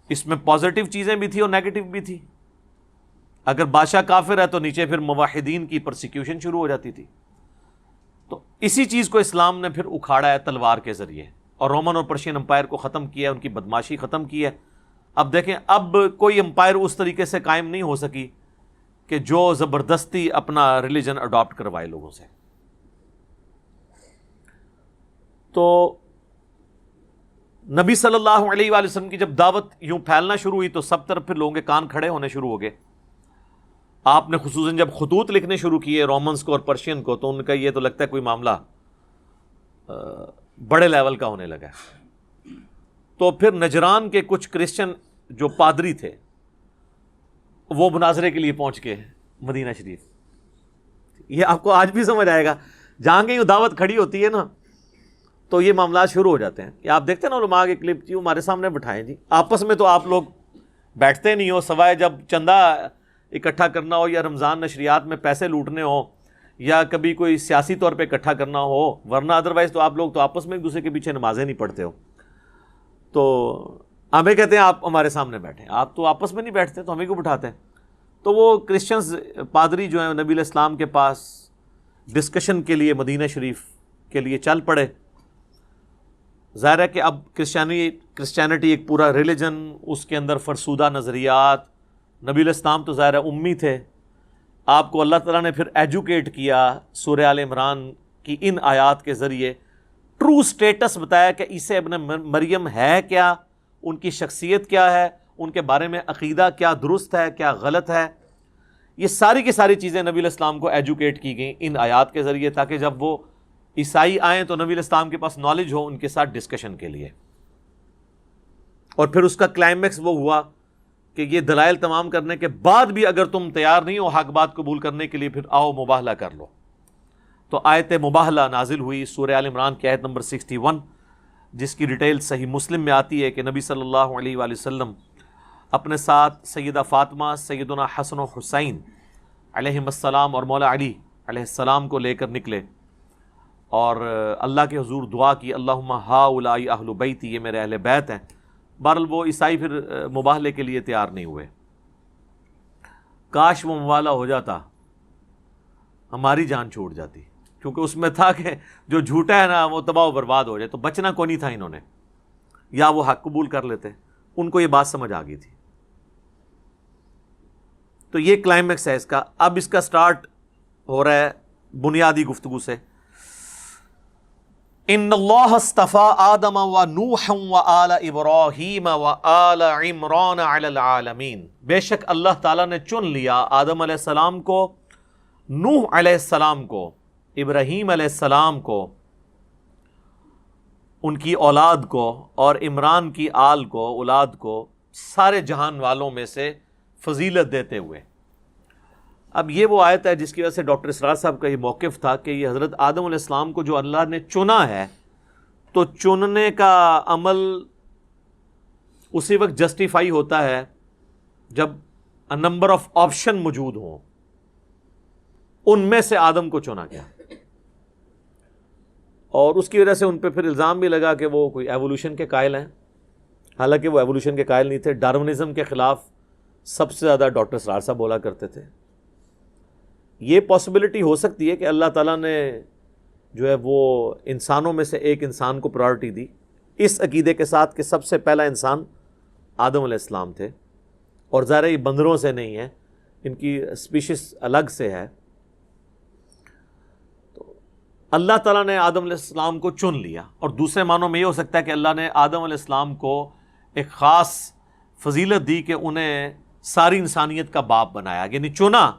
اس میں پازیٹیو چیزیں بھی تھی اور نیگیٹو بھی تھی. اگر بادشاہ کافر ہے تو نیچے پھر موحدین کی پرسیکیوشن شروع ہو جاتی تھی. تو اسی چیز کو اسلام نے پھر اکھاڑا ہے تلوار کے ذریعے، اور رومن اور پرشین امپائر کو ختم کیا ہے، ان کی بدماشی ختم کی ہے. اب دیکھیں اب کوئی امپائر اس طریقے سے قائم نہیں ہو سکی کہ جو زبردستی اپنا ریلیجن اڈاپٹ کروائے لوگوں سے. تو نبی صلی اللہ علیہ وآلہ وسلم کی جب دعوت یوں پھیلنا شروع ہوئی تو سب طرف پھر لوگوں کے کان کھڑے ہونے شروع ہو گئے. آپ نے خصوصاً جب خطوط لکھنے شروع کیے رومنس کو اور پرشین کو تو ان کا یہ تو لگتا ہے کوئی معاملہ بڑے لیول کا ہونے لگا. تو پھر نجران کے کچھ کرسچن جو پادری تھے وہ مناظرے کے لیے پہنچ کے مدینہ شریف. یہ آپ کو آج بھی سمجھ آئے گا جہاں کہیں دعوت کھڑی ہوتی ہے نا تو یہ معاملات شروع ہو جاتے ہیں. یہ آپ دیکھتے ہیں نا علماء کے کلپ جی ہمارے سامنے بٹھائیں جی, آپس میں تو آپ لوگ بیٹھتے نہیں ہو سوائے جب چندہ اکٹھا کرنا ہو یا رمضان نشریات میں پیسے لوٹنے ہو یا کبھی کوئی سیاسی طور پہ اکٹھا کرنا ہو, ورنہ ادروائز تو آپ لوگ تو آپس میں ایک دوسرے کے پیچھے نمازیں نہیں پڑھتے ہو. تو ہمیں کہتے ہیں آپ ہمارے سامنے بیٹھیں, آپ تو آپس میں نہیں بیٹھتے تو ہمیں کیوں بٹھاتے ہیں. تو وہ کرسچنز پادری جو ہیں نبی علیہ السلام کے پاس ڈسکشن کے لیے مدینہ شریف کے لیے چل پڑے. ظاہر ہے کہ اب کرسچینٹی ایک پورا ریلیجن, اس کے اندر فرسودہ نظریات. نبی علیہ السلام تو ظاہر ہے امی تھے, آپ کو اللہ تعالیٰ نے پھر ایجوکیٹ کیا سورہ آل عمران کی ان آیات کے ذریعے, ٹرو سٹیٹس بتایا کہ عیسیٰ ابن مریم ہے کیا, ان کی شخصیت کیا ہے, ان کے بارے میں عقیدہ کیا درست ہے کیا غلط ہے. یہ ساری کی ساری چیزیں نبی علیہ السلام کو ایجوکیٹ کی گئیں ان آیات کے ذریعے, تاکہ جب وہ عیسائی آئیں تو نبی علیہ السلام کے پاس نالج ہو ان کے ساتھ ڈسکشن کے لیے. اور پھر اس کا کلائمیکس وہ ہوا کہ یہ دلائل تمام کرنے کے بعد بھی اگر تم تیار نہیں ہو حق بات قبول کرنے کے لیے, پھر آؤ مباہلہ کر لو. تو آیت مباہلہ نازل ہوئی سورہ آل عمران کی آیت نمبر 61, جس کی ڈیٹیل صحیح مسلم میں آتی ہے کہ نبی صلی اللہ علیہ وآلہ وسلم اپنے ساتھ سیدہ فاطمہ, سیدنا حسن و حسین علیہم السلام اور مولا علی علیہ السلام کو لے کر نکلے اور اللہ کے حضور دعا کی, اللہم ہؤلاء اہل بیتی, یہ میرے اہل بیت ہیں. بہرحال وہ عیسائی پھر مباہلے کے لیے تیار نہیں ہوئے. کاش وہ مباہلہ ہو جاتا, ہماری جان چھوٹ جاتی, کیونکہ اس میں تھا کہ جو جھوٹا ہے نا وہ تباہ و برباد ہو جائے. تو بچنا کو نہیں تھا انہوں نے, یا وہ حق قبول کر لیتے. ان کو یہ بات سمجھ آ گئی تھی. تو یہ کلائمیکس ہے اس کا. اب اس کا سٹارٹ ہو رہا ہے بنیادی گفتگو سے. ان اللہ اصطفیٰ آدم و نوحا و آل ابراہیم و آل عمران علی العالمین. بے شک اللہ تعالیٰ نے چن لیا آدم علیہ السلام کو, نوح علیہ السلام کو, ابراہیم علیہ السلام کو, ان کی اولاد کو, اور عمران کی آل کو, اولاد کو, سارے جہان والوں میں سے فضیلت دیتے ہوئے. اب یہ وہ آیت ہے جس کی وجہ سے ڈاکٹر اسرار صاحب کا یہ موقف تھا کہ یہ حضرت آدم علیہ السلام کو جو اللہ نے چنا ہے, تو چننے کا عمل اسی وقت جسٹیفائی ہوتا ہے جب نمبر آف آپشن موجود ہوں. ان میں سے آدم کو چنا گیا, اور اس کی وجہ سے ان پہ پھر الزام بھی لگا کہ وہ کوئی ایوولوشن کے قائل ہیں. حالانکہ وہ ایوولوشن کے قائل نہیں تھے. ڈارونزم کے خلاف سب سے زیادہ ڈاکٹر اسرار صاحب بولا کرتے تھے. یہ پاسبلٹی ہو سکتی ہے کہ اللہ تعالیٰ نے جو ہے وہ انسانوں میں سے ایک انسان کو پرائرٹی دی, اس عقیدے کے ساتھ کہ سب سے پہلا انسان آدم علیہ السلام تھے, اور ظاہر یہ بندروں سے نہیں ہے, ان کی اسپیشیز الگ سے ہے. تو اللہ تعالیٰ نے آدم علیہ السلام کو چن لیا, اور دوسرے معنوں میں یہ ہو سکتا ہے کہ اللہ نے آدم علیہ السلام کو ایک خاص فضیلت دی کہ انہیں ساری انسانیت کا باپ بنایا, یعنی چنا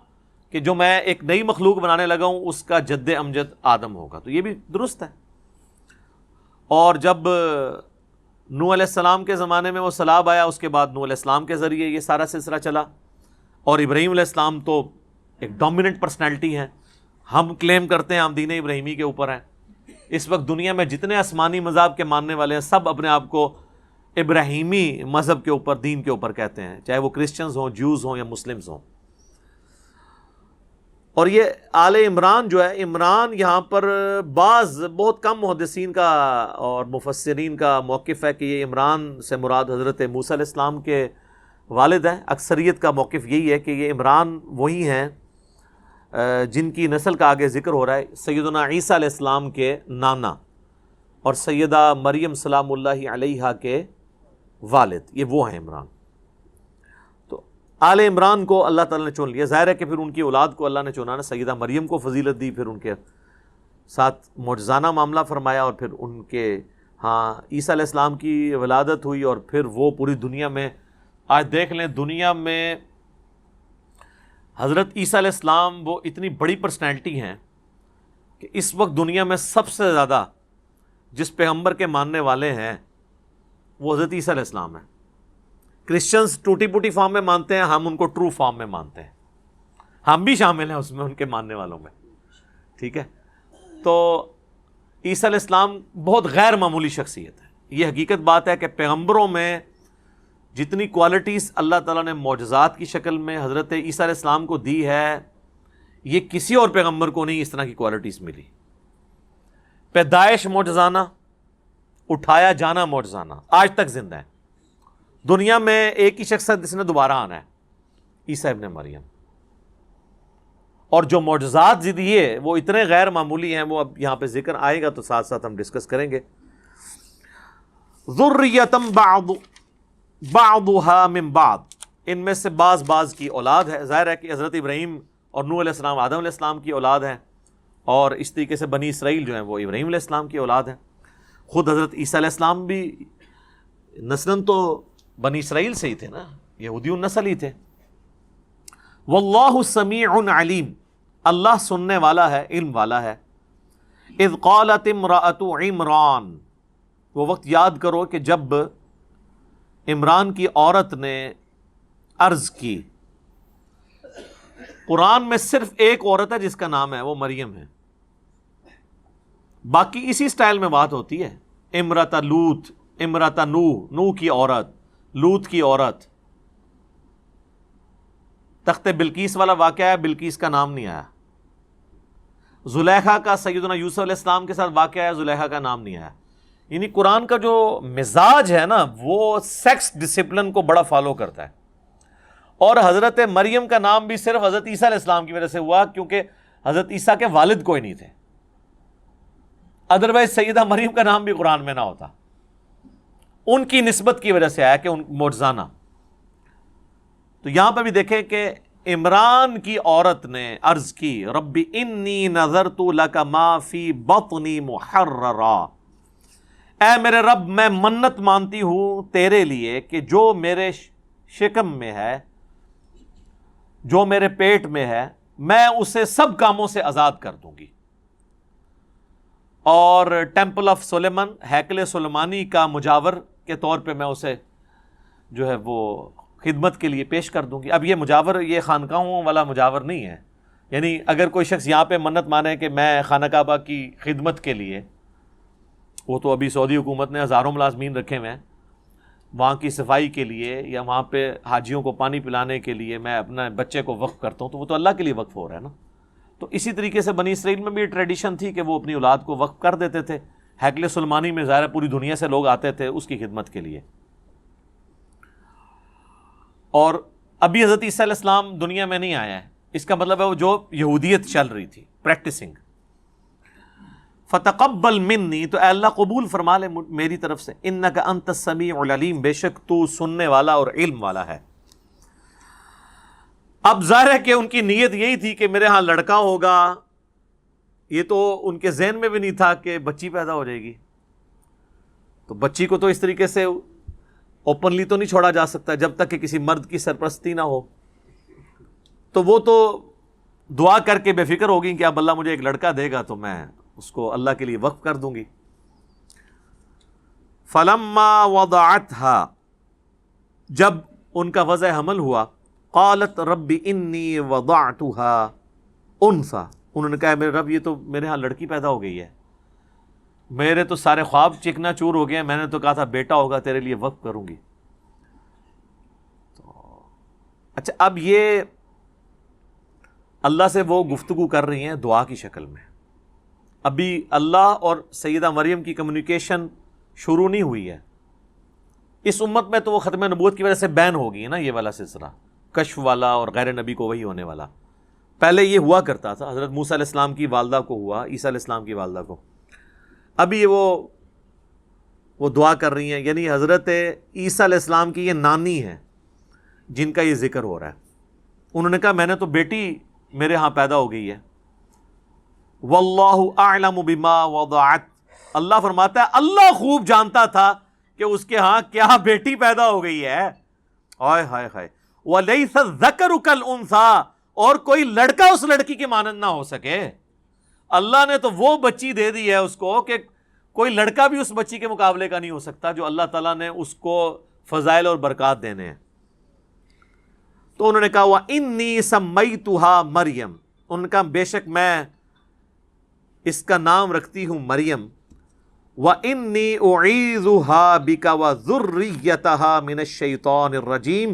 کہ جو میں ایک نئی مخلوق بنانے لگا ہوں اس کا جد امجد آدم ہوگا. تو یہ بھی درست ہے. اور جب نوح علیہ السلام کے زمانے میں وہ سیلاب آیا, اس کے بعد نوح علیہ السلام کے ذریعے یہ سارا سلسلہ چلا. اور ابراہیم علیہ السلام تو ایک ڈومیننٹ پرسنالٹی ہے, ہم کلیم کرتے ہیں ہم دین ابراہیمی کے اوپر ہیں. اس وقت دنیا میں جتنے آسمانی مذہب کے ماننے والے ہیں سب اپنے آپ کو ابراہیمی مذہب کے اوپر, دین کے اوپر کہتے ہیں, چاہے وہ کرسچنز ہوں, جوز ہوں یا مسلمز ہوں. اور یہ آل عمران جو ہے, عمران یہاں پر بعض بہت کم محدثین کا اور مفسرین کا موقف ہے کہ یہ عمران سے مراد حضرت موسیٰ علیہ السلام کے والد ہیں. اکثریت کا موقف یہی ہے کہ یہ عمران وہی ہیں جن کی نسل کا آگے ذکر ہو رہا ہے, سیدنا عیسیٰ علیہ السلام کے نانا اور سیدہ مریم سلام اللہ علیہا کے والد, یہ وہ ہیں عمران. آل عمران کو اللہ تعالیٰ نے چن لیا. ظاہر ہے کہ پھر ان کی اولاد کو اللہ نے چنا نا, سیدہ مریم کو فضیلت دی, پھر ان کے ساتھ معجزانہ معاملہ فرمایا، اور پھر ان کے ہاں عیسیٰ علیہ السلام کی ولادت ہوئی، اور پھر وہ پوری دنیا میں، آج دیکھ لیں دنیا میں حضرت عیسیٰ علیہ السلام وہ اتنی بڑی پرسنالٹی ہیں کہ اس وقت دنیا میں سب سے زیادہ جس پیغمبر کے ماننے والے ہیں وہ حضرت عیسیٰ علیہ السلام ہیں۔ کرسچنز ٹوٹی پوٹی فارم میں مانتے ہیں، ہم ان کو ٹرو فارم میں مانتے ہیں، ہم بھی شامل ہیں اس میں ان کے ماننے والوں میں، ٹھیک ہے۔ تو عیسیٰ علیہ السلام بہت غیر معمولی شخصیت ہے۔ یہ حقیقت بات ہے کہ پیغمبروں میں جتنی کوالٹیز اللہ تعالیٰ نے معجزات کی شکل میں حضرت عیسیٰ علیہ السلام کو دی ہے، یہ کسی اور پیغمبر کو نہیں اس طرح کی کوالٹیز ملی۔ پیدائش معجزانہ، اٹھایا جانا معجزانہ، آج تک زندہ ہے۔ دنیا میں ایک ہی شخص ہے جس نے دوبارہ آنا ہے، عیسیٰ ابن مریم، اور جو معجزات دیے وہ اتنے غیر معمولی ہیں، وہ اب یہاں پہ ذکر آئے گا تو ساتھ ساتھ ہم ڈسکس کریں گے۔ ذریۃ بعضها من بعض، ان میں سے بعض کی اولاد ہے۔ ظاہر ہے کہ حضرت ابراہیم اور نوح علیہ السلام آدم علیہ السلام کی اولاد ہیں، اور اس طریقے سے بنی اسرائیل جو ہیں وہ ابراہیم علیہ السلام کی اولاد ہیں۔ خود حضرت عیسیٰ علیہ السلام بھی نسلاً تو بنی اسرائیل سے ہی تھے نا، یہودی النسل ہی تھے۔ واللہ سمیع علیم، اللہ سننے والا ہے، علم والا ہے۔ اذ قالت امرأۃ عمران، وہ وقت یاد کرو کہ جب عمران کی عورت نے عرض کی۔ قرآن میں صرف ایک عورت ہے جس کا نام ہے، وہ مریم ہے، باقی اسی سٹائل میں بات ہوتی ہے۔ امرأۃ لوط، امرأۃ نوح، نوح کی عورت، لوط کی عورت۔ تخت بلقیس والا واقعہ ہے، بلقیس کا نام نہیں آیا۔ زلیخا کا سیدنا یوسف علیہ السلام کے ساتھ واقعہ ہے، زلیخا کا نام نہیں آیا۔ یعنی قرآن کا جو مزاج ہے نا وہ سیکس ڈسپلن کو بڑا فالو کرتا ہے، اور حضرت مریم کا نام بھی صرف حضرت عیسیٰ علیہ السلام کی وجہ سے ہوا، کیونکہ حضرت عیسیٰ کے والد کوئی نہیں تھے، ادروائز سیدہ مریم کا نام بھی قرآن میں نہ ہوتا۔ ان کی نسبت کی وجہ سے آیا کہ ان معجزانہ۔ تو یہاں پہ بھی دیکھیں کہ عمران کی عورت نے عرض کی، رب انی نذرت لک ما فی بطنی محررا، اے میرے رب میں منت مانتی ہوں تیرے لیے کہ جو میرے شکم میں ہے، جو میرے پیٹ میں ہے، میں اسے سب کاموں سے آزاد کر دوں گی۔ اور ٹیمپل آف سلیمان، ہیکل سلیمانی کا مجاور کے طور پہ میں اسے جو ہے وہ خدمت کے لیے پیش کر دوں گی۔ اب یہ مجاور یہ خانقاہوں والا مجاور نہیں ہے، یعنی اگر کوئی شخص یہاں پہ منت مانے کہ میں خانہ کعبہ کی خدمت کے لیے، وہ تو ابھی سعودی حکومت نے ہزاروں ملازمین رکھے ہوئے ہیں، وہاں کی صفائی کے لیے یا وہاں پہ حاجیوں کو پانی پلانے کے لیے میں اپنے بچے کو وقف کرتا ہوں، تو وہ تو اللہ کے لیے وقف ہو رہا ہے نا۔ تو اسی طریقے سے بنی اسرائیل میں بھی ٹریڈیشن تھی کہ وہ اپنی اولاد کو وقف کر دیتے تھے۔ ہیکل سلیمانی میں ظاہر پوری دنیا سے لوگ آتے تھے اس کی خدمت کے لیے۔ اور ابھی حضرت عیسیٰ علیہ السلام دنیا میں نہیں آیا ہے، اس کا مطلب ہے وہ جو یہودیت چل رہی تھی، پریکٹسنگ۔ فتقبل منی، تو اے اللہ قبول فرما لے میری طرف سے، انک انت السمیع العلیم، بے شک تو سننے والا اور علم والا ہے۔ اب ظاہر ہے کہ ان کی نیت یہی تھی کہ میرے ہاں لڑکا ہوگا، یہ تو ان کے ذہن میں بھی نہیں تھا کہ بچی پیدا ہو جائے گی۔ تو بچی کو تو اس طریقے سے اوپنلی تو نہیں چھوڑا جا سکتا جب تک کہ کسی مرد کی سرپرستی نہ ہو۔ تو وہ تو دعا کر کے بے فکر ہو گئی کہ اب اللہ مجھے ایک لڑکا دے گا تو میں اس کو اللہ کے لیے وقف کر دوں گی۔ فلما وضعتها، جب ان کا وضع حمل ہوا، قالت رب انی وضعتها انثى، انہوں نے کہا میرے رب یہ تو میرے ہاں لڑکی پیدا ہو گئی ہے، میرے تو سارے خواب چکنا چور ہو گئے ہیں، میں نے تو کہا تھا بیٹا ہوگا تیرے لیے وقف کروں گی۔ تو اچھا اب یہ اللہ سے وہ گفتگو کر رہی ہیں دعا کی شکل میں، ابھی اللہ اور سیدہ مریم کی کمیونیکیشن شروع نہیں ہوئی ہے۔ اس امت میں تو وہ ختم نبوت کی وجہ سے بین ہو گئی ہے نا یہ والا سلسلہ، کشف والا اور غیر نبی کو وہی ہونے والا۔ پہلے یہ ہوا کرتا تھا، حضرت موسیٰ علیہ السلام کی والدہ کو ہوا، عیسیٰ علیہ السلام کی والدہ کو۔ ابھی وہ دعا کر رہی ہیں، یعنی حضرت عیسیٰ علیہ السلام کی یہ نانی ہے جن کا یہ ذکر ہو رہا ہے۔ انہوں نے کہا میں نے تو بیٹی میرے ہاں پیدا ہو گئی ہے، واللہ اعلم بما وضعت، اللہ فرماتا ہے اللہ خوب جانتا تھا کہ اس کے ہاں کیا بیٹی پیدا ہو گئی ہے. ہائے ہائے ہائے. وَلَيْسَ الذَّكَرُ كَالْأُنثَىٰ، اور کوئی لڑکا اس لڑکی کے مانند نہ ہو سکے. اللہ نے تو وہ بچی دے دی ہے اس کو کہ کوئی لڑکا بھی اس بچی کے مقابلے کا نہیں ہو سکتا جو اللہ تعالیٰ نے اس کو فضائل اور برکات دینے ہیں. تو انہوں نے کہا وَإِنِّي سَمَّيْتُهَا مریم، ان کا بے شک میں اس کا نام رکھتی ہوں مریم. وَإِنِّي أُعِيذُهَا بِكَ وَذُرِّيَّتَهَا مِنَ الشَّيْطَانِ الرَّجِيمِ،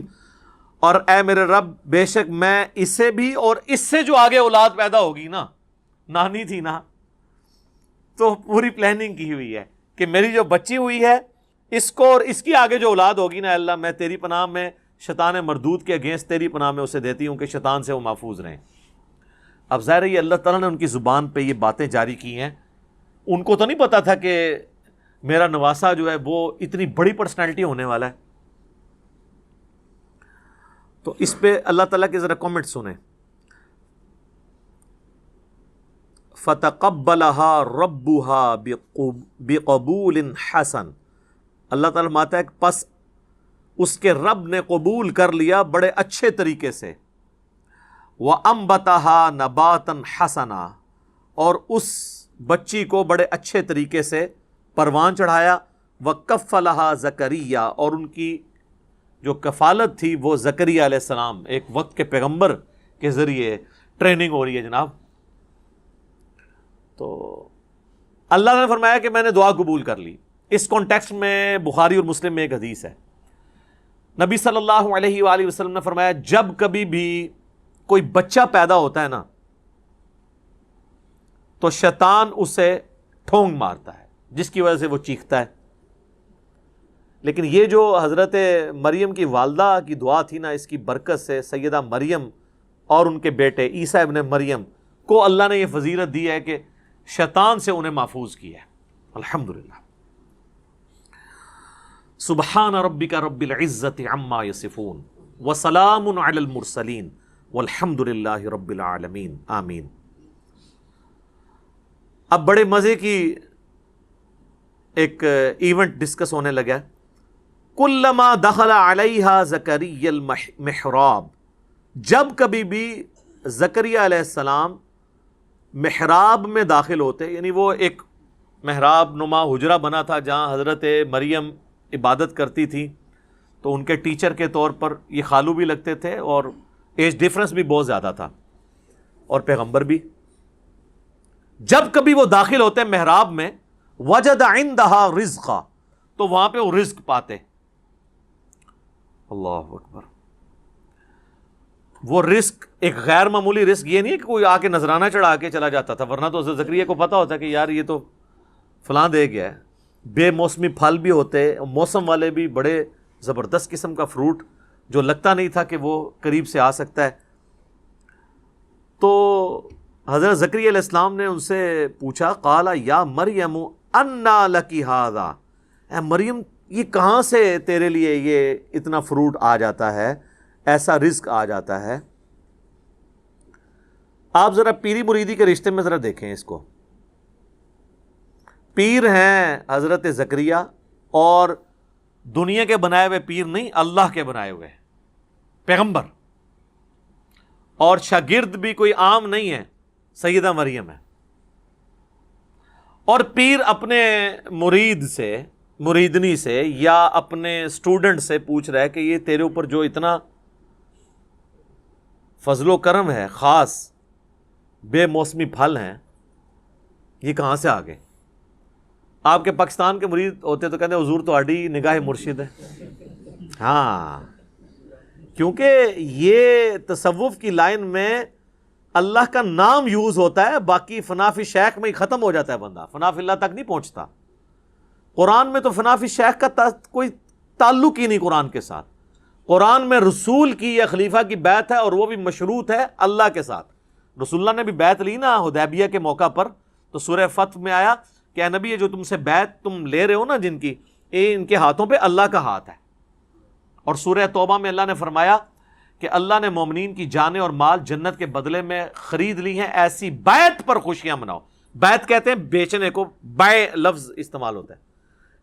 اور اے میرے رب بے شک میں اسے بھی اور اس سے جو آگے اولاد پیدا ہوگی نا، نانی تھی نا، تو پوری پلاننگ کی ہوئی ہے کہ میری جو بچی ہوئی ہے اس کو اور اس کی آگے جو اولاد ہوگی نا، اللہ میں تیری پناہ میں شیطان مردود کے اگینسٹ تیری پناہ میں اسے دیتی ہوں کہ شیطان سے وہ محفوظ رہیں. اب ظاہر ہے یہ اللہ تعالیٰ نے ان کی زبان پہ یہ باتیں جاری کی ہیں. ان کو تو نہیں پتا تھا کہ میرا نواسا جو ہے وہ اتنی بڑی پرسنالٹی ہونے والا ہے. تو اس پہ اللہ تعالیٰ کے ذرا کامنٹ سنیں. فَتَقَبَّلَهَا رَبُّهَا بِقَبُولٍ حَسَن، اللہ تعالیٰ ماتا ہے پس اس کے رب نے قبول کر لیا بڑے اچھے طریقے سے. وَأَنبَتَهَا نَبَاتًا حَسَنًا، اور اس بچی کو بڑے اچھے طریقے سے پروان چڑھایا. وَكَفَّلَهَا زَكَرِيَّا، اور ان کی جو کفالت تھی وہ زکریا علیہ السلام، ایک وقت کے پیغمبر کے ذریعے ٹریننگ ہو رہی ہے جناب. تو اللہ نے فرمایا کہ میں نے دعا قبول کر لی. اس کانٹیکسٹ میں بخاری اور مسلم میں ایک حدیث ہے، نبی صلی اللہ علیہ وآلہ وسلم نے فرمایا جب کبھی بھی کوئی بچہ پیدا ہوتا ہے نا تو شیطان اسے ٹھونگ مارتا ہے جس کی وجہ سے وہ چیختا ہے. لیکن یہ جو حضرت مریم کی والدہ کی دعا تھی نا، اس کی برکت سے سیدہ مریم اور ان کے بیٹے عیسیٰ ابن مریم کو اللہ نے یہ فضیلت دی ہے کہ شیطان سے انہیں محفوظ کیا ہے. الحمدللہ. سبحان ربک رب العزت عما یصفون وسلام علی المرسلین والحمد للہ رب العالمین آمین. اب بڑے مزے کی ایک ایونٹ ڈسکس ہونے لگا. کلما دخل علیہا زکریا المحراب، جب کبھی بھی زکریا علیہ السلام محراب میں داخل ہوتے، یعنی وہ ایک محراب نما حجرہ بنا تھا جہاں حضرت مریم عبادت کرتی تھی، تو ان کے ٹیچر کے طور پر یہ خالو بھی لگتے تھے اور ایج ڈیفرنس بھی بہت زیادہ تھا اور پیغمبر بھی. جب کبھی وہ داخل ہوتے محراب میں وجد عندہا رزقا، تو وہاں پہ وہ رزق پاتے. اللہ اکبر. وہ رزق ایک غیر معمولی رزق، یہ نہیں ہے کہ کوئی آ کے نذرانہ چڑھا کے چلا جاتا تھا، ورنہ تو حضرت زکریا کو پتا ہوتا کہ یار یہ تو فلاں دے گیا ہے. بے موسمی پھل بھی ہوتے، موسم والے بھی، بڑے زبردست قسم کا فروٹ جو لگتا نہیں تھا کہ وہ قریب سے آ سکتا ہے. تو حضرت زکریا علیہ السلام نے ان سے پوچھا، قال یا مریم انا لکی ھذا، اے مریم یہ کہاں سے تیرے لیے یہ اتنا فروٹ آ جاتا ہے، ایسا رزق آ جاتا ہے. آپ ذرا پیری مریدی کے رشتے میں ذرا دیکھیں اس کو. پیر ہیں حضرت زکریا، اور دنیا کے بنائے ہوئے پیر نہیں، اللہ کے بنائے ہوئے پیغمبر. اور شاگرد بھی کوئی عام نہیں ہے، سیدہ مریم ہے. اور پیر اپنے مرید سے، مریدنی سے، یا اپنے اسٹوڈنٹ سے پوچھ رہا ہے کہ یہ تیرے اوپر جو اتنا فضل و کرم ہے، خاص بے موسمی پھل ہیں، یہ کہاں سے آ گئے؟ آپ کے پاکستان کے مرید ہوتے تو کہتے حضور تو آڈی نگاہ مرشد ہے. ہاں، کیونکہ یہ تصوف کی لائن میں اللہ کا نام یوز ہوتا ہے، باقی فنا فی شیخ میں ہی ختم ہو جاتا ہے بندہ، فنا فی اللہ تک نہیں پہنچتا. قرآن میں تو فنا فی شیخ کا کوئی تعلق ہی نہیں قرآن کے ساتھ. قرآن میں رسول کی یا خلیفہ کی بیعت ہے، اور وہ بھی مشروط ہے اللہ کے ساتھ. رسول اللہ نے بھی بیعت لی نا حدیبیہ کے موقع پر، تو سورہ فتح میں آیا کہ اے نبی یہ جو تم سے بیعت تم لے رہے ہو نا جن کی، ان کے ہاتھوں پہ اللہ کا ہاتھ ہے. اور سورہ توبہ میں اللہ نے فرمایا کہ اللہ نے مومنین کی جانیں اور مال جنت کے بدلے میں خرید لی ہیں، ایسی بیعت پر خوشیاں مناؤ. بیعت کہتے ہیں بیچنے کو، بائے لفظ استعمال ہوتا ہے.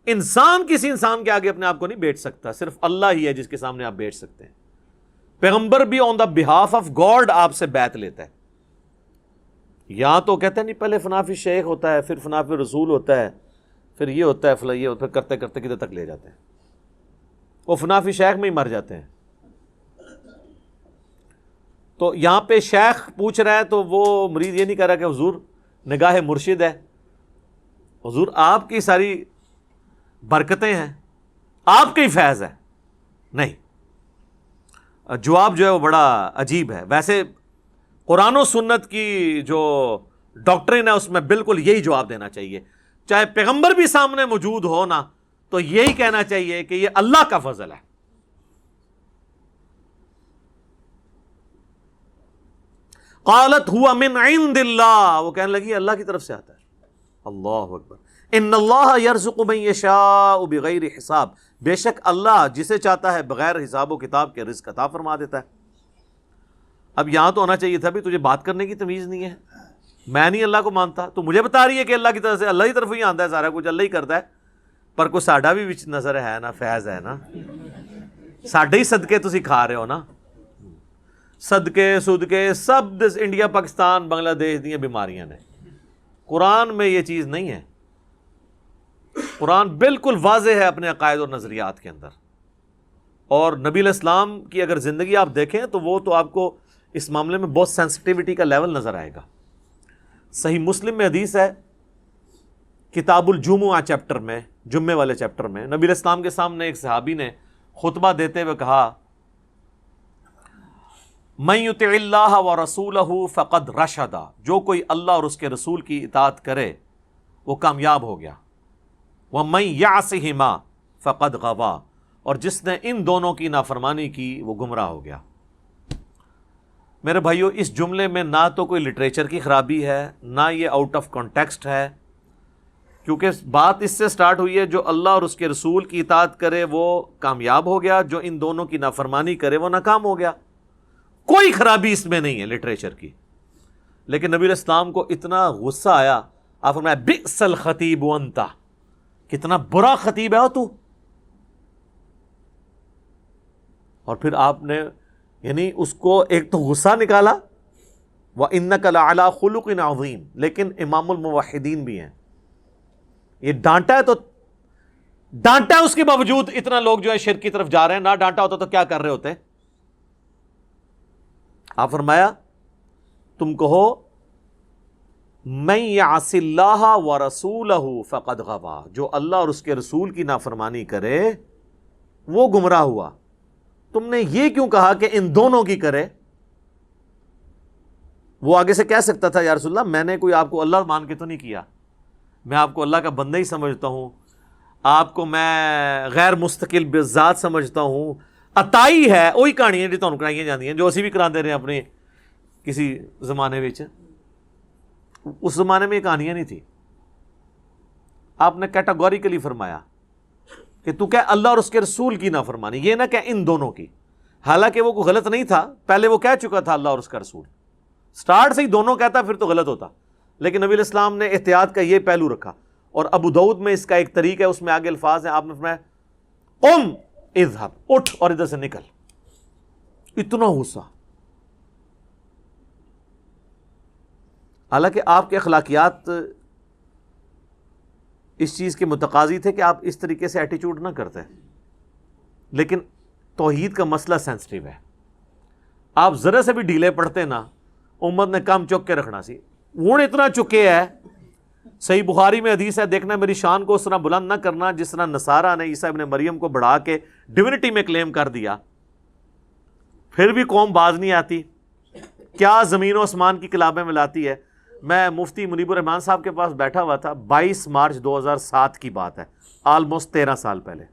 انسان کسی انسان کے آگے اپنے آپ کو نہیں بیچ سکتا، صرف اللہ ہی ہے جس کے سامنے آپ بیچ سکتے ہیں. پیغمبر بھی آن دا بہاف آف گاڈ آپ سے بیعت لیتا ہے. یہاں تو کہتے ہیں نہیں پہلے فنافی شیخ ہوتا ہے، پھر فنافی رسول ہوتا ہے، پھر یہ ہوتا ہے فلاں، یہ پھر کرتے کرتے کدھر تک لے جاتے ہیں. وہ فنافی شیخ میں ہی مر جاتے ہیں. تو یہاں پہ شیخ پوچھ رہا ہے تو وہ مریض یہ نہیں کہہ رہا کہ حضور نگاہ مرشد ہے، حضور آپ کی ساری برکتیں ہیں، آپ کا ہی فیض ہے. نہیں، جواب جو ہے وہ بڑا عجیب ہے. ویسے قرآن و سنت کی جو ڈاکٹرن ہے اس میں بالکل یہی جواب دینا چاہیے، چاہے پیغمبر بھی سامنے موجود ہو نا تو یہی کہنا چاہیے کہ یہ اللہ کا فضل ہے. قالت ہوا من عند اللہ، وہ کہنے لگی اللہ کی طرف سے آتا ہے. اللہ اکبر. ان اللہ یرزق من یشاء بغیر حساب، بے شک اللہ جسے چاہتا ہے بغیر حساب و کتاب کے رزق عطا فرما دیتا ہے. اب یہاں تو ہونا چاہیے تھا بھی تجھے بات کرنے کی تمیز نہیں ہے، میں نہیں اللہ کو مانتا، تو مجھے بتا رہی ہے کہ اللہ کی طرف سے، اللہ کی طرف ہی آتا ہے سارا کچھ، اللہ ہی کرتا ہے. پر کوئی ساڈا بھی وچ نظر ہے نا، فیض ہے نا، ساڈے ہی صدقے تسی کھا رہے ہو نا. صدقے صدقے سب انڈیا پاکستان بنگلہ دیش دیا بیماریاں نے. قرآن میں یہ چیز نہیں ہے. قرآن بالکل واضح ہے اپنے عقائد اور نظریات کے اندر. اور نبی علیہ السلام کی اگر زندگی آپ دیکھیں تو وہ تو آپ کو اس معاملے میں بہت سینسٹیوٹی کا لیول نظر آئے گا. صحیح مسلم میں حدیث ہے، کتاب الجمعہ چیپٹر میں، جمعے والے چیپٹر میں، نبی علیہ السلام کے سامنے ایک صحابی نے خطبہ دیتے ہوئے کہا من یطع اللہ ورسولہ فقد رشد، جو کوئی اللہ اور اس کے رسول کی اطاعت کرے وہ کامیاب ہو گیا. ومن یعصہما فقد غوا، اور جس نے ان دونوں کی نافرمانی کی وہ گمراہ ہو گیا. میرے بھائیو، اس جملے میں نہ تو کوئی لٹریچر کی خرابی ہے، نہ یہ آؤٹ آف کانٹیکسٹ ہے، کیونکہ بات اس سے سٹارٹ ہوئی ہے جو اللہ اور اس کے رسول کی اطاعت کرے وہ کامیاب ہو گیا، جو ان دونوں کی نافرمانی کرے وہ ناکام ہو گیا. کوئی خرابی اس میں نہیں ہے لٹریچر کی. لیکن نبی علیہ السلام کو اتنا غصہ آیا، آپ فرمایا بئس الخطیب انت، کتنا برا خطیب ہے تو. اور پھر آپ نے یعنی اس کو ایک تو غصہ نکالا، وَإِنَّكَ لَعَلَىٰ خُلُقٍ عَظِيمٍ، لیکن امام الموحدین بھی ہیں. یہ ڈانٹا ہے تو ڈانٹا ہے، اس کے باوجود اتنا لوگ جو ہے شرک کی طرف جا رہے ہیں. نہ ڈانٹا ہوتا تو کیا کر رہے ہوتے؟ آپ فرمایا تم کہو من یعص اللہ ورسولہ فقد غوا، جو اللہ اور اس کے رسول کی نافرمانی کرے وہ گمراہ ہوا. تم نے یہ کیوں کہا کہ ان دونوں کی کرے؟ وہ آگے سے کہہ سکتا تھا یا رسول اللہ میں نے کوئی آپ کو اللہ مان کے تو نہیں کیا، میں آپ کو اللہ کا بندہ ہی سمجھتا ہوں، آپ کو میں غیر مستقل بذات سمجھتا ہوں. عطائی ہے وہی کہانیاں جو تمہیں کرائی جاتی ہیں، جو اسی بھی کراتے رہے اپنے کسی زمانے میں. اس زمانے میں یہ کہانیاں نہیں تھی. آپ نے کیٹاگوریکلی فرمایا کہ تو کہہ اللہ اور اس کے رسول کی نافرمانی، یہ نہ کہ ان دونوں کی. حالانکہ وہ کوئی غلط نہیں تھا، پہلے وہ کہہ چکا تھا اللہ اور اس کا رسول، سٹارٹ سے ہی دونوں کہتا پھر تو غلط ہوتا. لیکن نبی علیہ السلام نے احتیاط کا یہ پہلو رکھا. اور ابو داؤد میں اس کا ایک طریقہ ہے، اس میں آگے الفاظ ہیں، آپ نے فرمایا قم اذهب، اٹھ اور ادھر سے نکل. اتنا غصہ. حالانکہ آپ کے اخلاقیات اس چیز کے متقاضی تھے کہ آپ اس طریقے سے ایٹیچیوڈ نہ کرتے، لیکن توحید کا مسئلہ سینسٹیو ہے. آپ ذرا سے بھی ڈھیلے پڑتے نا امت نے کم چک کے رکھنا سی. ہوں اتنا چکے ہے. صحیح بخاری میں حدیث ہے، دیکھنا میری شان کو اس طرح بلند نہ کرنا جس طرح نصارہ نے عیسیٰ ابن مریم کو بڑھا کے ڈیونٹی میں کلیم کر دیا. پھر بھی قوم باز نہیں آتی، کیا زمین و آسمان کی کلابیں ملاتی ہے. میں مفتی منیب الرحمان صاحب کے پاس بیٹھا ہوا تھا، 22 مارچ 2007 کی بات ہے، آلموسٹ 13 سال پہلے.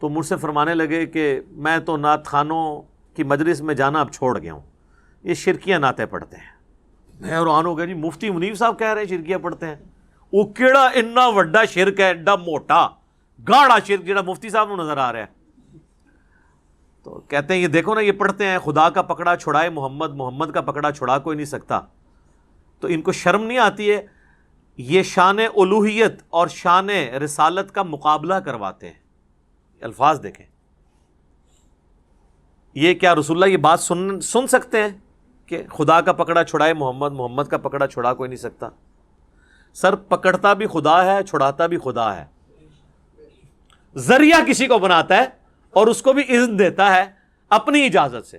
تو مجھ سے فرمانے لگے کہ میں تو نعت خانوں کی مجلس میں جانا اب چھوڑ گیا ہوں، یہ شرکیاں نعتیں پڑھتے ہیں. میں حیران ہو گیا، جی مفتی منیب صاحب کہہ رہے ہیں شرکیاں پڑھتے ہیں. وہ کیڑا اتنا وڈا شرک ہے، ایڈا موٹا گاڑا شرک جڑا مفتی صاحب کو نظر آ رہا ہے. تو کہتے ہیں یہ دیکھو نا، یہ پڑھتے ہیں خدا کا پکڑا چھڑائے محمد، محمد کا پکڑا چھڑا کوئی نہیں سکتا. تو ان کو شرم نہیں آتی ہے؟ یہ شان الوہیت اور شان رسالت کا مقابلہ کرواتے ہیں. الفاظ دیکھیں، یہ کیا رسول اللہ یہ بات سن سکتے ہیں کہ خدا کا پکڑا چھڑائے محمد، محمد کا پکڑا چھڑا کوئی نہیں سکتا؟ سر پکڑتا بھی خدا ہے، چھڑاتا بھی خدا ہے. ذریعہ کسی کو بناتا ہے اور اس کو بھی اذن دیتا ہے اپنی اجازت سے.